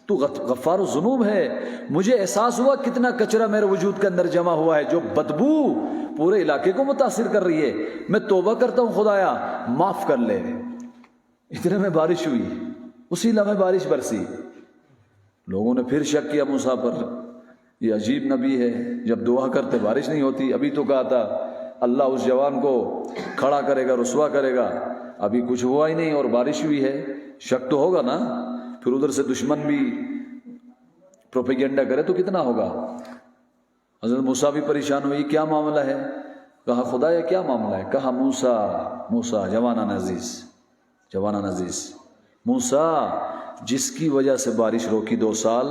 تو غفار الذنوب ہے۔ مجھے احساس ہوا کتنا کچرا میرے وجود کے اندر جمع ہوا ہے، جو بدبو پورے علاقے کو متاثر کر رہی ہے، میں توبہ کرتا ہوں خدایا معاف کر لے۔ اتنے میں بارش ہوئی، اسی لمحے بارش برسی۔ لوگوں نے پھر شک کیا موسیٰ پر، یہ عجیب نبی ہے، جب دعا کرتے بارش نہیں ہوتی، ابھی تو کہا تھا اللہ اس جوان کو کھڑا کرے گا، رسوا کرے گا، ابھی کچھ ہوا ہی نہیں اور بارش ہوئی ہے، شک تو ہوگا نا۔ پھر ادھر سے دشمن بھی پروپیگنڈا کرے تو کتنا ہوگا۔ حضرت موسیٰ بھی پریشان ہوئی، کیا معاملہ ہے؟ کہا خدایا کیا معاملہ ہے؟ کہا موسیٰ جوانان عزیز موسیٰ جس کی وجہ سے بارش روکی 2 سال،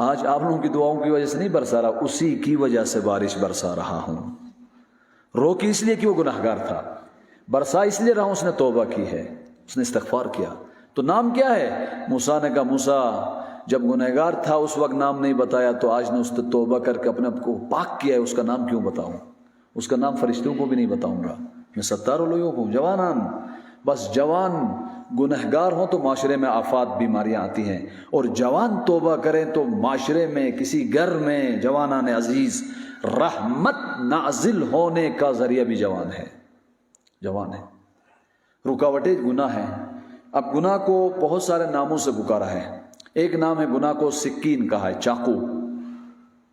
آج آپ لوگوں کی دعاؤں کی وجہ سے نہیں برسا رہا، اسی کی وجہ سے بارش برسا رہا ہوں۔ روکی اس لیے کہ وہ گناہگار تھا، برسا اس لیے رہا ہوں اس نے توبہ کی ہے، اس نے استغفار کیا۔ تو نام کیا ہے؟ موسیٰ نے کہا موسیٰ جب گنہگار تھا اس وقت نام نہیں بتایا، تو آج نے اس نے توبہ کر کے اپنے آپ کو پاک کیا ہے، اس کا نام کیوں بتاؤں؟ اس کا نام فرشتوں کو بھی نہیں بتاؤں گا، میں ستار العیوب ہوں۔ جوانان، بس جوان گنہگار ہوں تو معاشرے میں آفات بیماریاں آتی ہیں، اور جوان توبہ کریں تو معاشرے میں کسی گھر میں جوانان عزیز رحمت نازل ہونے کا ذریعہ بھی جوان ہے۔ رکاوٹیں گناہ ہیں۔ اب گناہ کو بہت سارے ناموں سے پکارا ہے۔ ایک نام ہے گناہ کو سکین کہا ہے، چاقو۔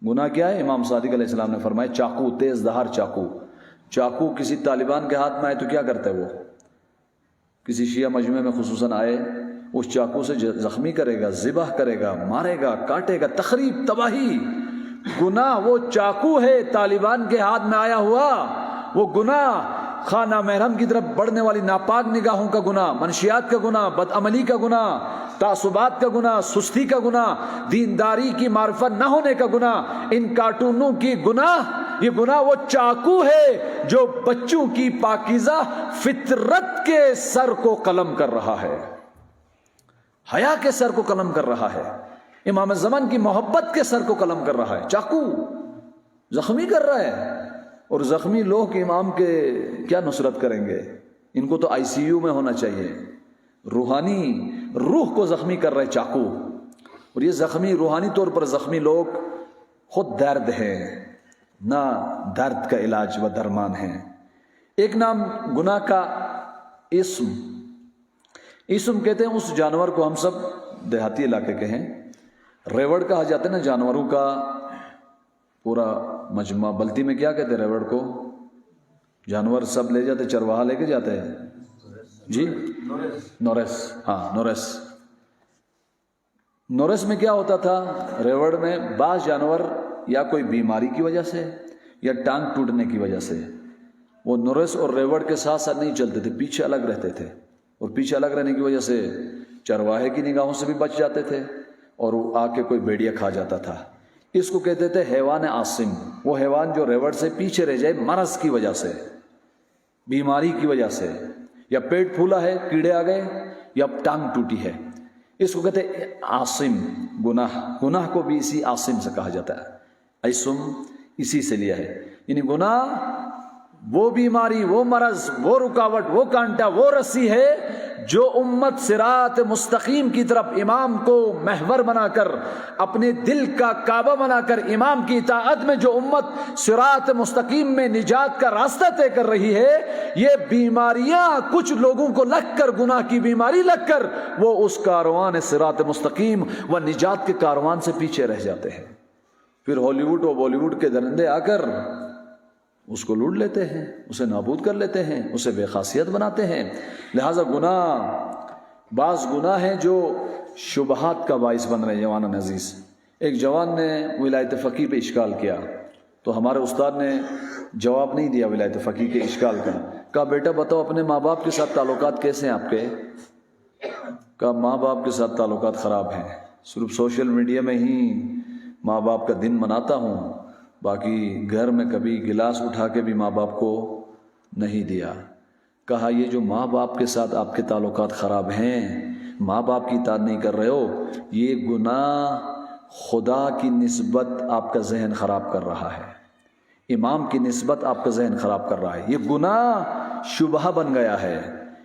گناہ کیا ہے؟ امام صادق علیہ السلام نے فرمایا چاقو، تیز دھار چاقو۔ چاقو کسی طالبان کے ہاتھ میں آئے تو کیا کرتا ہے؟ وہ کسی شیعہ مجمع میں خصوصاً آئے، اس چاقو سے زخمی کرے گا، ذبح کرے گا، مارے گا، کاٹے گا، تخریب، تباہی۔ گناہ وہ چاقو ہے طالبان کے ہاتھ میں آیا ہوا، وہ گناہ خانہ محرم کی طرف بڑھنے والی ناپاک نگاہوں کا گناہ، منشیات کا گناہ، بدعملی کا گناہ، تعصبات کا گناہ، سستی کا گناہ، دینداری کی معرفت نہ ہونے کا گناہ، ان کارٹونوں کی گناہ۔ یہ گناہ وہ چاقو ہے جو بچوں کی پاکیزہ فطرت کے سر کو قلم کر رہا ہے۔ حیا کے سر کو قلم کر رہا ہے، امام زمان کی محبت کے سر کو قلم کر رہا ہے، چاقو زخمی کر رہا ہے. اور زخمی لوگ امام کے کیا نصرت کریں گے؟ ان کو تو آئی سی یو میں ہونا چاہیے. روحانی روح کو زخمی کر رہے چاقو. اور یہ زخمی روحانی طور پر زخمی لوگ خود درد ہیں، نہ درد کا علاج و درمان ہے. ایک نام گناہ کا اسم کہتے ہیں اس جانور کو، ہم سب دیہاتی علاقے کے ہیں، ریوڑ کہا جاتا ہے نا، جانوروں کا پورا مجمع. بلتی میں کیا کہتے ہیں ریوڑ کو؟ جانور سب لے جاتے، چرواہا لے کے جاتے ہیں جی، نورس. ہاں نورس. نورس میں کیا ہوتا تھا؟ ریوڑ میں بعض جانور یا کوئی بیماری کی وجہ سے یا ٹانگ ٹوٹنے کی وجہ سے وہ نورس اور ریوڑ کے ساتھ ساتھ نہیں چلتے تھے، پیچھے الگ رہتے تھے. اور پیچھے الگ رہنے کی وجہ سے چرواہے کی نگاہوں سے بھی بچ جاتے تھے اور وہ آ کے کوئی بیڑیا کھا جاتا تھا. اس کو کہتے تھے حیوان عاصم. وہ حیوان جو ریوڑ سے پیچھے رہ جائے مرض کی وجہ سے، بیماری کی وجہ سے، یا پیٹ پھولا ہے، کیڑے آ گئے، یا ٹانگ ٹوٹی ہے، اس کو کہتے ہیں عاصم. گناہ کو بھی اسی عاصم سے کہا جاتا ہے. عصم اسی سے لیا ہے، یعنی گناہ وہ بیماری، وہ مرض، وہ رکاوٹ، وہ کانٹا، وہ رسی ہے جو امت صراط مستقیم کی طرف امام کو محور بنا کر، اپنے دل کا کعبہ بنا کر امام کی اطاعت میں جو امت صراط مستقیم میں نجات کا راستہ طے کر رہی ہے، یہ بیماریاں کچھ لوگوں کو لگ کر، گناہ کی بیماری لگ کر، وہ اس کاروان صراط مستقیم و نجات کے کاروان سے پیچھے رہ جاتے ہیں. پھر ہالی ووڈ اور بالی ووڈ کے درندے آ کر اس کو لوٹ لیتے ہیں، اسے نابود کر لیتے ہیں، اسے بے خاصیت بناتے ہیں. لہٰذا بعض گناہ ہیں جو شبہات کا باعث بن رہے ہیں. جوان عزیز، ایک جوان نے ولایت فقیہ پہ اشکال کیا تو ہمارے استاد نے جواب نہیں دیا ولایت فقیہ کے اشکال کا. کہا بیٹا بتاؤ اپنے ماں باپ کے ساتھ تعلقات کیسے ہیں آپ کے؟ کہا ماں باپ کے ساتھ تعلقات خراب ہیں، صرف سوشل میڈیا میں ہی ماں باپ کا دن مناتا ہوں، باقی گھر میں کبھی گلاس اٹھا کے بھی ماں باپ کو نہیں دیا. کہا یہ جو ماں باپ کے ساتھ آپ کے تعلقات خراب ہیں، ماں باپ کی اطاعت نہیں کر رہے ہو، یہ گناہ خدا کی نسبت آپ کا ذہن خراب کر رہا ہے، امام کی نسبت آپ کا ذہن خراب کر رہا ہے. یہ گناہ شبہ بن گیا ہے،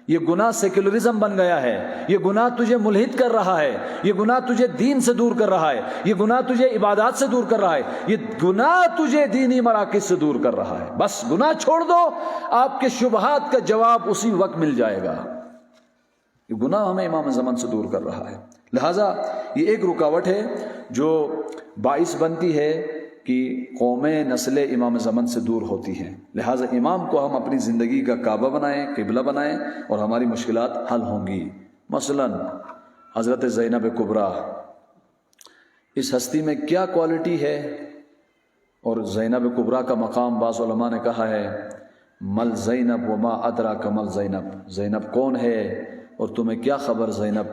یہ گناہ سیکولرزم بن گیا ہے، یہ گناہ تجھے ملحد کر رہا ہے، یہ گناہ تجھے دین سے دور کر رہا ہے، یہ گناہ تجھے عبادات سے دور کر رہا ہے، یہ گناہ تجھے دینی مراکز سے دور کر رہا ہے. بس گناہ چھوڑ دو، آپ کے شبہات کا جواب اسی وقت مل جائے گا. یہ گناہ ہمیں امام زمان سے دور کر رہا ہے. لہٰذا یہ ایک رکاوٹ ہے جو باعث بنتی ہے کہ قومیں، نسلیں امام زمان سے دور ہوتی ہیں. لہٰذا امام کو ہم اپنی زندگی کا کعبہ بنائیں، قبلہ بنائیں، اور ہماری مشکلات حل ہوں گی. مثلا حضرت زینب کبریٰ، اس ہستی میں کیا کوالٹی ہے؟ اور زینب کبریٰ کا مقام بعض علماء نے کہا ہے مل زینب وما ادراک مل زینب. زینب کون ہے اور تمہیں کیا خبر زینب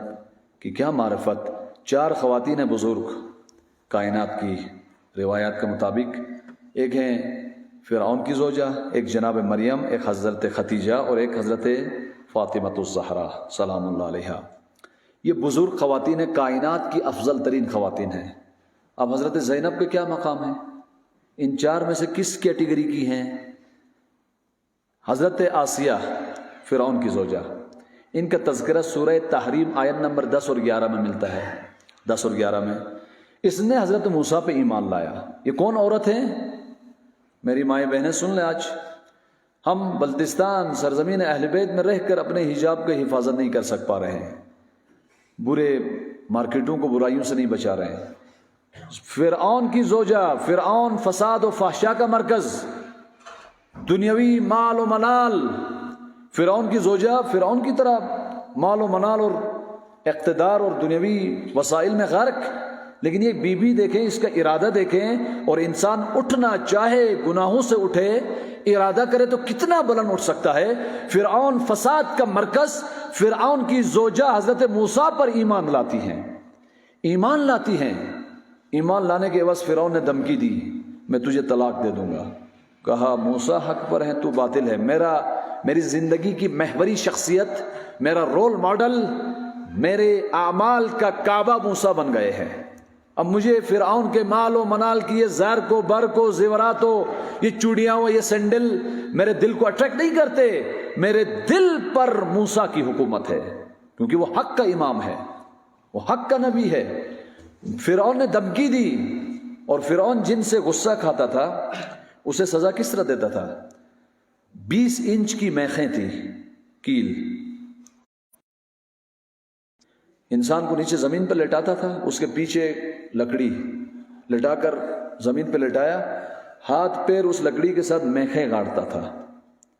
کی کیا معرفت؟ 4 خواتین بزرگ کائنات کی روایات کے مطابق، ایک ہیں فرعون کی زوجہ، ایک جناب مریم، ایک حضرت ختیجہ اور ایک حضرت فاطمۃ الزہرا سلام اللہ علیہا. یہ بزرگ خواتین کائنات کی افضل ترین خواتین ہیں. اب حضرت زینب کے کیا مقام ہے؟ ان 4 میں سے کس کیٹیگری کی ہیں؟ حضرت آسیہ فرعون کی زوجہ، ان کا تذکرہ سورہ تحریم آیت نمبر 10 اور 11 میں ملتا ہے. 10 اور 11 میں اس نے حضرت موسیٰ پہ ایمان لایا. یہ کون عورت ہیں؟ میری مائیں بہنیں سن لیں، آج ہم بلتستان سرزمین اہل بیت میں رہ کر اپنے حجاب کی حفاظت نہیں کر پا رہے ہیں، برے مارکیٹوں کو برائیوں سے نہیں بچا رہے ہیں. فرعون کی زوجہ، فرعون فساد و فحشاء کا مرکز، دنیاوی مال و منال. فرعون کی زوجہ فرعون کی طرح مال و منال اور اقتدار اور دنیاوی وسائل میں غرق، لیکن یہ بی بی دیکھیں، اس کا ارادہ دیکھیں. اور انسان اٹھنا چاہے گناہوں سے اٹھے، ارادہ کرے تو کتنا بلند اٹھ سکتا ہے. فرعون فساد کا مرکز، فرعون کی زوجہ حضرت موسیٰ پر ایمان لاتی ہیں. ایمان لانے کے عوض فرعون نے دھمکی دی، میں تجھے طلاق دے دوں گا. کہا موسیٰ حق پر ہے، تو باطل ہے. میری زندگی کی محوری شخصیت، میرا رول ماڈل میرے اعمال کا کعبہ موسیٰ بن گئے ہیں. اب مجھے فرعون کے مال و منال کی یہ زر کو بر کو زیورات ہو، یہ چوڑیاں ہو، یہ سینڈل میرے دل کو اٹریکٹ نہیں کرتے. میرے دل پر موسیٰ کی حکومت ہے، کیونکہ وہ حق کا امام ہے، وہ حق کا نبی ہے. فرعون نے دھمکی دی، اور فرعون جن سے غصہ کھاتا تھا اسے سزا کس طرح دیتا تھا؟ 20 انچ کی میخیں تھی، کیل. انسان کو نیچے زمین پہ لٹاتا تھا، اس کے پیچھے لکڑی لٹا کر زمین پہ لٹایا، ہاتھ پیر اس لکڑی کے ساتھ میخیں گاڑتا تھا.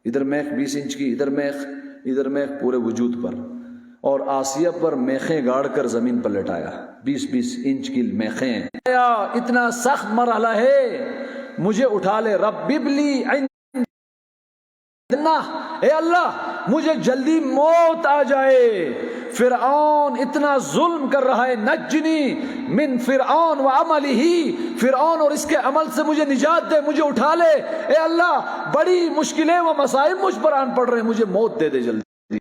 ادھر میخ 20 انچ کی، ادھر میخ پورے وجود پر، اور آسیہ پر میخیں گاڑ کر زمین پر لٹایا. 20 انچ کی میخیں. اتنا سخت مرحلہ ہے، مجھے اٹھا لے. رب ابلی اے اللہ مجھے جلدی موت آ جائے، فرعون اتنا ظلم کر رہا ہے. نجنی من فرعون و عملہ، فرعون اور اس کے عمل سے مجھے نجات دے، مجھے اٹھا لے. اے اللہ بڑی مشکلیں و مسائل مجھ پر آن پڑ رہے ہیں، مجھے موت دے دے جلدی.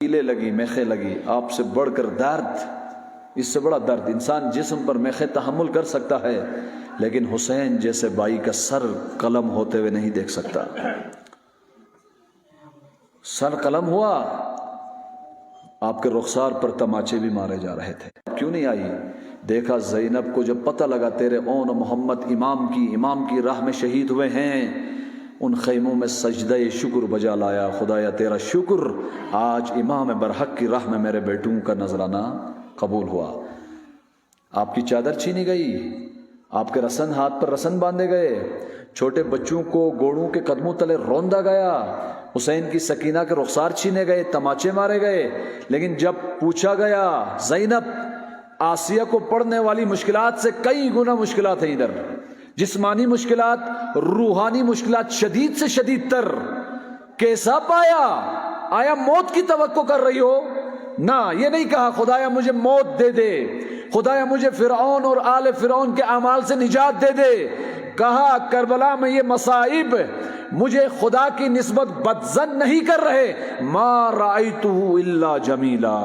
کیلیں لگی، میخیں لگی. آپ سے بڑھ کر درد، اس سے بڑا درد انسان جسم پر میخیں تحمل کر سکتا ہے، لیکن حسین جیسے بھائی کا سر قلم ہوتے ہوئے نہیں دیکھ سکتا. سر قلم ہوا، آپ کے رخسار پر تماچے بھی مارے جا رہے تھے. کیوں نہیں آئی؟ دیکھا زینب کو جب پتہ لگا تیرے اون محمد امام کی راہ میں شہید ہوئے ہیں، ان خیموں میں سجدہ شکر بجا لایا. خدایا تیرا شکر، آج امام برحق کی راہ میں میرے بیٹوں کا نذرانہ قبول ہوا. آپ کی چادر چھینی گئی، آپ کے رسن ہاتھ پر رسن باندھے گئے، چھوٹے بچوں کو گھوڑوں کے قدموں تلے روندا گیا، حسین کی سکینہ کے رخسار چھینے گئے، تماچے مارے گئے. لیکن جب پوچھا گیا، زینب آسیہ کو پڑھنے والی مشکلات سے کئی گنا مشکلات ہیں ادھر، جسمانی مشکلات، روحانی مشکلات شدید سے شدید تر. کیسا پایا؟ آیا موت کی توقع کر رہی ہو؟ نہ، یہ نہیں کہا خدایا مجھے موت دے دے، خدایا مجھے فرعون اور آل فرعون کے اعمال سے نجات دے دے. کہا کربلا میں یہ مصائب مجھے خدا کی نسبت بدظن نہیں کر رہے. ما رأیتہ الا جمیلا،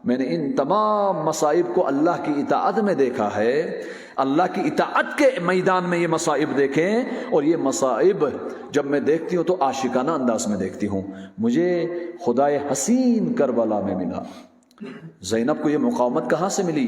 میں نے ان تمام مصائب کو اللہ کی اطاعت میں دیکھا ہے، اللہ کی اطاعت کے میدان میں یہ مصائب دیکھیں. اور یہ مصائب جب میں دیکھتی ہوں تو عاشقانہ انداز میں دیکھتی ہوں. مجھے خدائے حسین کربلا میں ملا. زینب کو یہ مقاومت کہاں سے ملی؟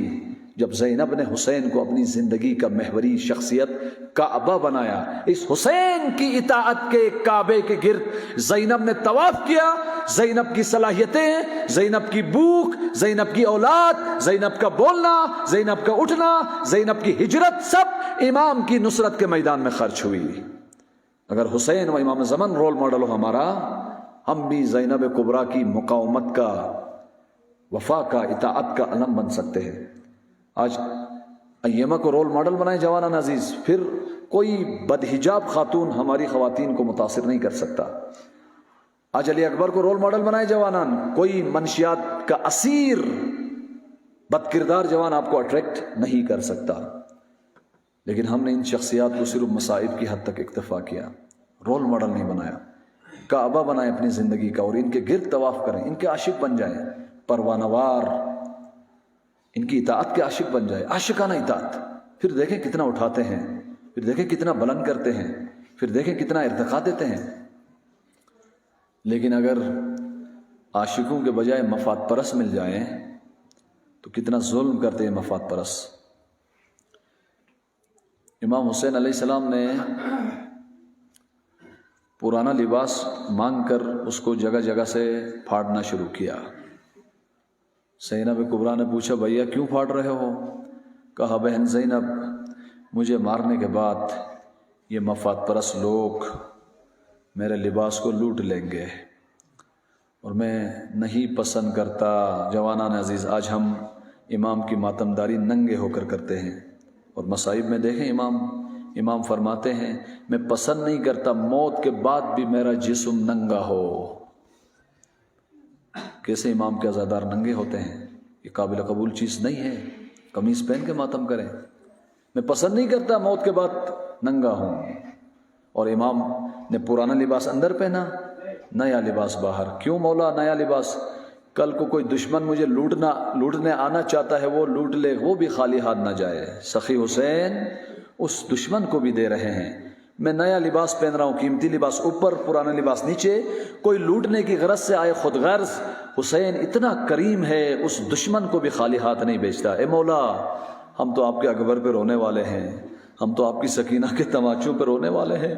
جب زینب نے حسین کو اپنی زندگی کا محوری شخصیت کعبہ بنایا. اس حسین کی اطاعت کے کعبے کے گرد زینب نے طواف کیا. زینب کی صلاحیتیں، زینب کی بھوک، زینب کی اولاد، زینب کا بولنا، زینب کا اٹھنا، زینب کی ہجرت، سب امام کی نصرت کے میدان میں خرچ ہوئی. اگر حسین و امام زمان رول ماڈل ہو ہمارا، ہم بھی زینب کبریٰ کی مقاومت کا، وفا کا، اطاعت کا علم بن سکتے ہیں. آج ایمہ کو رول ماڈل بنائے جوانان عزیز، پھر کوئی بدحجاب خاتون ہماری خواتین کو متاثر نہیں کر سکتا. آج علی اکبر کو رول ماڈل بنائے جوانان، کوئی منشیات کا اسیر بد کردار جوان آپ کو اٹریکٹ نہیں کر سکتا. لیکن ہم نے ان شخصیات کو صرف مصائب کی حد تک اکتفا کیا، رول ماڈل نہیں بنایا. کعبہ بنائے اپنی زندگی کا اور ان کے گرد طواف کریں، ان کے عاشق بن جائیں، پروانوار ان کی اطاعت کے عاشق بن جائے، عاشقانہ اطاعت. پھر دیکھیں کتنا اٹھاتے ہیں، پھر دیکھیں کتنا بلند کرتے ہیں، پھر دیکھیں کتنا ارتقا دیتے ہیں. لیکن اگر عاشقوں کے بجائے مفاد پرست مل جائیں تو کتنا ظلم کرتے ہیں مفاد پرست. امام حسین علیہ السلام نے پرانا لباس مانگ کر اس کو جگہ جگہ سے پھاڑنا شروع کیا. زینب کبریٰ نے پوچھا بھیا کیوں پھاڑ رہے ہو؟ کہا بہن زینب مجھے مارنے کے بعد یہ مفاد پرست لوگ میرے لباس کو لوٹ لیں گے اور میں نہیں پسند کرتا. جوانان عزیز، آج ہم امام کی ماتمداری ننگے ہو کر کرتے ہیں، اور مصائب میں دیکھیں امام فرماتے ہیں میں پسند نہیں کرتا موت کے بعد بھی میرا جسم ننگا ہو. کیسے امام کے عزادار ننگے ہوتے ہیں؟ یہ قابل قبول چیز نہیں ہے. قمیص پہن کے ماتم کریں. میں پسند نہیں کرتا موت کے بعد ننگا ہوں. اور امام نے پرانا لباس اندر پہنا، نیا لباس باہر. کیوں مولا نیا لباس؟ کل کو کوئی دشمن مجھے لوٹنے آنا چاہتا ہے، وہ لوٹ لے، وہ بھی خالی ہاتھ نہ جائے۔ سخی حسین اس دشمن کو بھی دے رہے ہیں، میں نیا لباس پہن رہا ہوں، قیمتی لباس اوپر، پرانا لباس نیچے، کوئی لوٹنے کی غرض سے آئے، خود غرض۔ حسین اتنا کریم ہے، اس دشمن کو بھی خالی ہاتھ نہیں بھیجتا۔ اے مولا، ہم تو آپ کے اکبر پہ رونے والے ہیں، ہم تو آپ کی سکینہ کے تماچوں پہ رونے والے ہیں،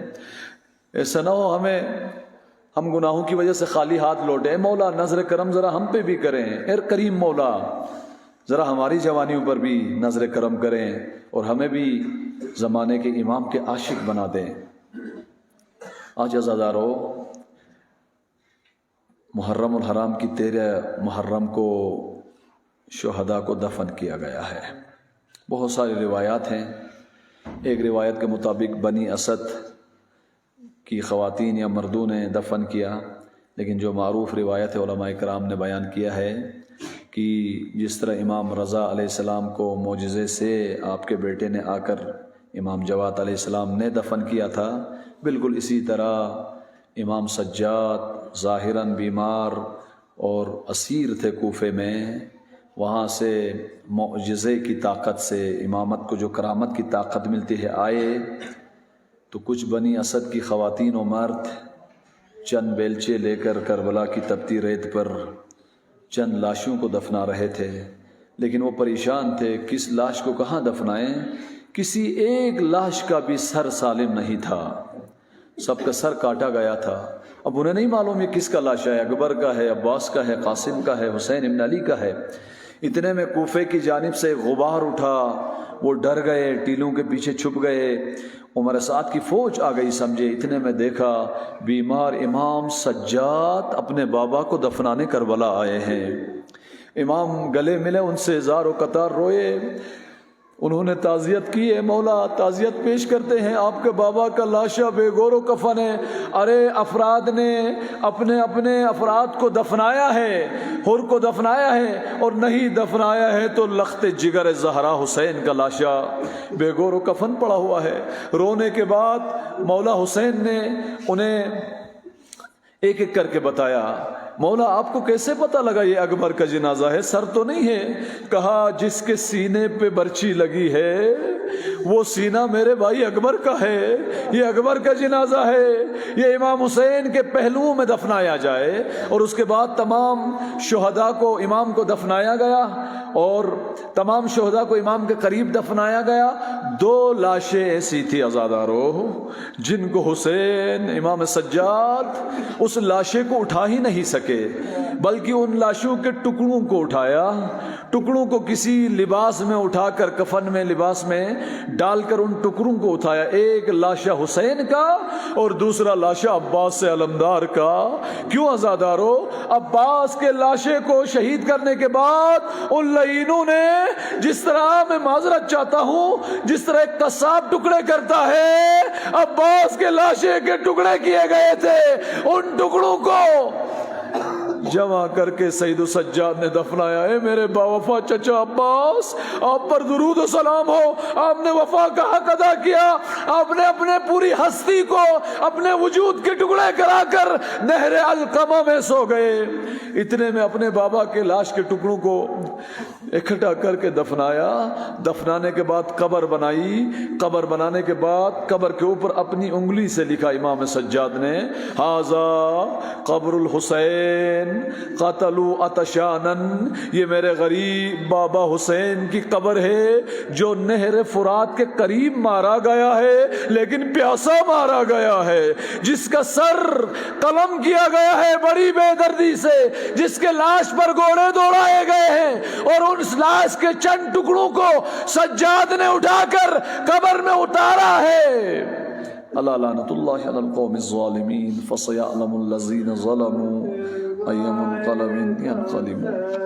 ایسا نہ ہو ہم گناہوں کی وجہ سے خالی ہاتھ لوٹے۔ اے مولا نظر کرم ذرا ہم پہ بھی کریں، اے کریم مولا ذرا ہماری جوانیوں پر بھی نظر کرم کریں اور ہمیں بھی زمانے کے امام کے عاشق بنا دیں۔ آج عزادارو، محرم الحرام کی 13 محرم کو شہداء کو دفن کیا گیا ہے۔ بہت ساری روایات ہیں۔ ایک روایت کے مطابق بنی اسد کی خواتین یا مردوں نے دفن کیا، لیکن جو معروف روایت علماء کرام نے بیان کیا ہے کہ جس طرح امام رضا علیہ السلام کو معجزے سے آپ کے بیٹے نے آ کر امام جواد علیہ السلام نے دفن کیا تھا، بالکل اسی طرح امام سجاد ظاہراً بیمار اور اسیر تھے کوفے میں، وہاں سے معجزے کی طاقت سے امامت کو جو کرامت کی طاقت ملتی ہے آئے، تو کچھ بنی اسد کی خواتین و مرد چند بیلچے لے کر کربلا کی تپتی ریت پر چند لاشوں کو دفنا رہے تھے، لیکن وہ پریشان تھے کس لاش کو کہاں دفنائیں۔ کسی ایک لاش کا بھی سر سالم نہیں تھا، سب کا سر کاٹا گیا تھا۔ اب انہیں نہیں معلوم یہ کس کا لاش ہے، اکبر کا ہے، عباس کا ہے، قاسم کا ہے، حسین ابن علی کا ہے۔ اتنے میں کوفے کی جانب سے غبار اٹھا، وہ ڈر گئے، ٹیلوں کے پیچھے چھپ گئے، عمر سعد کی فوج آ گئی سمجھے۔ اتنے میں دیکھا بیمار امام سجاد اپنے بابا کو دفنانے کربلا آئے ہیں۔ امام گلے ملے ان سے، زار و قطار روئے، انہوں نے تعزیت کی، اے مولا تعزیت پیش کرتے ہیں، آپ کے بابا کا لاشا بے گور و کفن ہے۔ ارے افراد نے اپنے اپنے افراد کو دفنایا ہے، حر کو دفنایا ہے، اور نہیں دفنایا ہے تو لخت جگر زہرا حسین کا لاشا بے گور و کفن پڑا ہوا ہے۔ رونے کے بعد مولا حسین نے انہیں ایک ایک کر کے بتایا، مولا آپ کو کیسے پتہ لگا یہ اکبر کا جنازہ ہے، سر تو نہیں ہے؟ کہا جس کے سینے پہ برچی لگی ہے وہ سینہ میرے بھائی اکبر کا ہے، یہ اکبر کا جنازہ ہے، یہ امام حسین کے پہلوؤں میں دفنایا جائے۔ اور اس کے بعد تمام شہداء کو امام کو دفنایا گیا، اور تمام شہداء کو امام کے قریب دفنایا گیا۔ 2 لاشیں ایسی تھی عزادارو جن کو حسین امام سجاد اس لاشے کو اٹھا ہی نہیں سکے، بلکہ ان لاشوں کے ٹکڑوں کو اٹھایا، ٹکڑوں کو کسی لباس میں اٹھا کر، کفن میں لباس میں ڈال کر ان ٹکڑوں کو اٹھایا۔ ایک لاشا حسین کا اور دوسرا لاشا عباس سے علمدار کا۔ کیوں عزادارو؟ عباس کے لاشے کو شہید کرنے کے بعد ان لعینوں نے، جس طرح میں معذرت چاہتا ہوں، جس طرح ایک قصاب ٹکڑے کرتا ہے، عباس کے لاشے کے ٹکڑے کیے گئے تھے، ان ٹکڑوں کو جمع کر کے سید السجاد نے دفنایا۔ اے میرے باوفا چچا عباس، آپ پر درود و سلام ہو، آپ نے وفا کا حق ادا کیا، آپ نے اپنے پوری ہستی کو اپنے وجود کے ٹکڑے کرا کر نہر القمہ میں سو گئے۔ اتنے میں اپنے بابا کے لاش کے ٹکڑوں کو اکٹھا کر کے دفنایا۔ دفنانے کے بعد قبر بنائی، قبر بنانے کے بعد قبر کے اوپر اپنی انگلی سے لکھا امام سجاد نے، ھذا قبر الحسین قتلوا عطشانا، یہ میرے غریب بابا حسین کی قبر ہے جو نہر فرات کے قریب مارا گیا ہے لیکن پیاسا مارا گیا ہے، جس کا سر قلم کیا گیا ہے بڑی بے دردی سے، جس کے لاش پر گھوڑے دوڑائے گئے ہیں، اور اس لاش کے چند ٹکڑوں کو سجاد نے اٹھا کر قبر میں اتارا ہے۔ اللہ لعنت اللہ علی القوم الظالمین، فسیعلم الذین ظلموا ای منقلب ینقلبون۔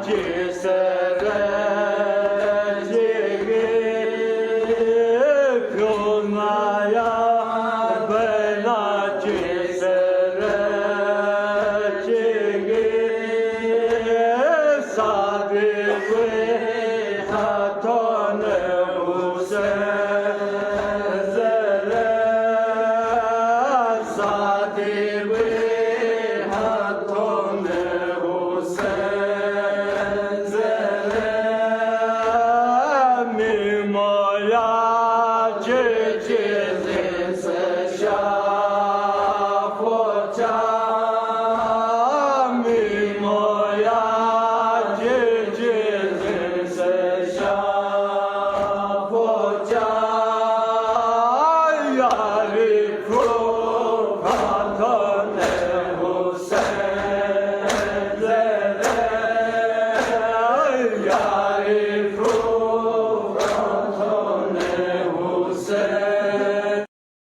جس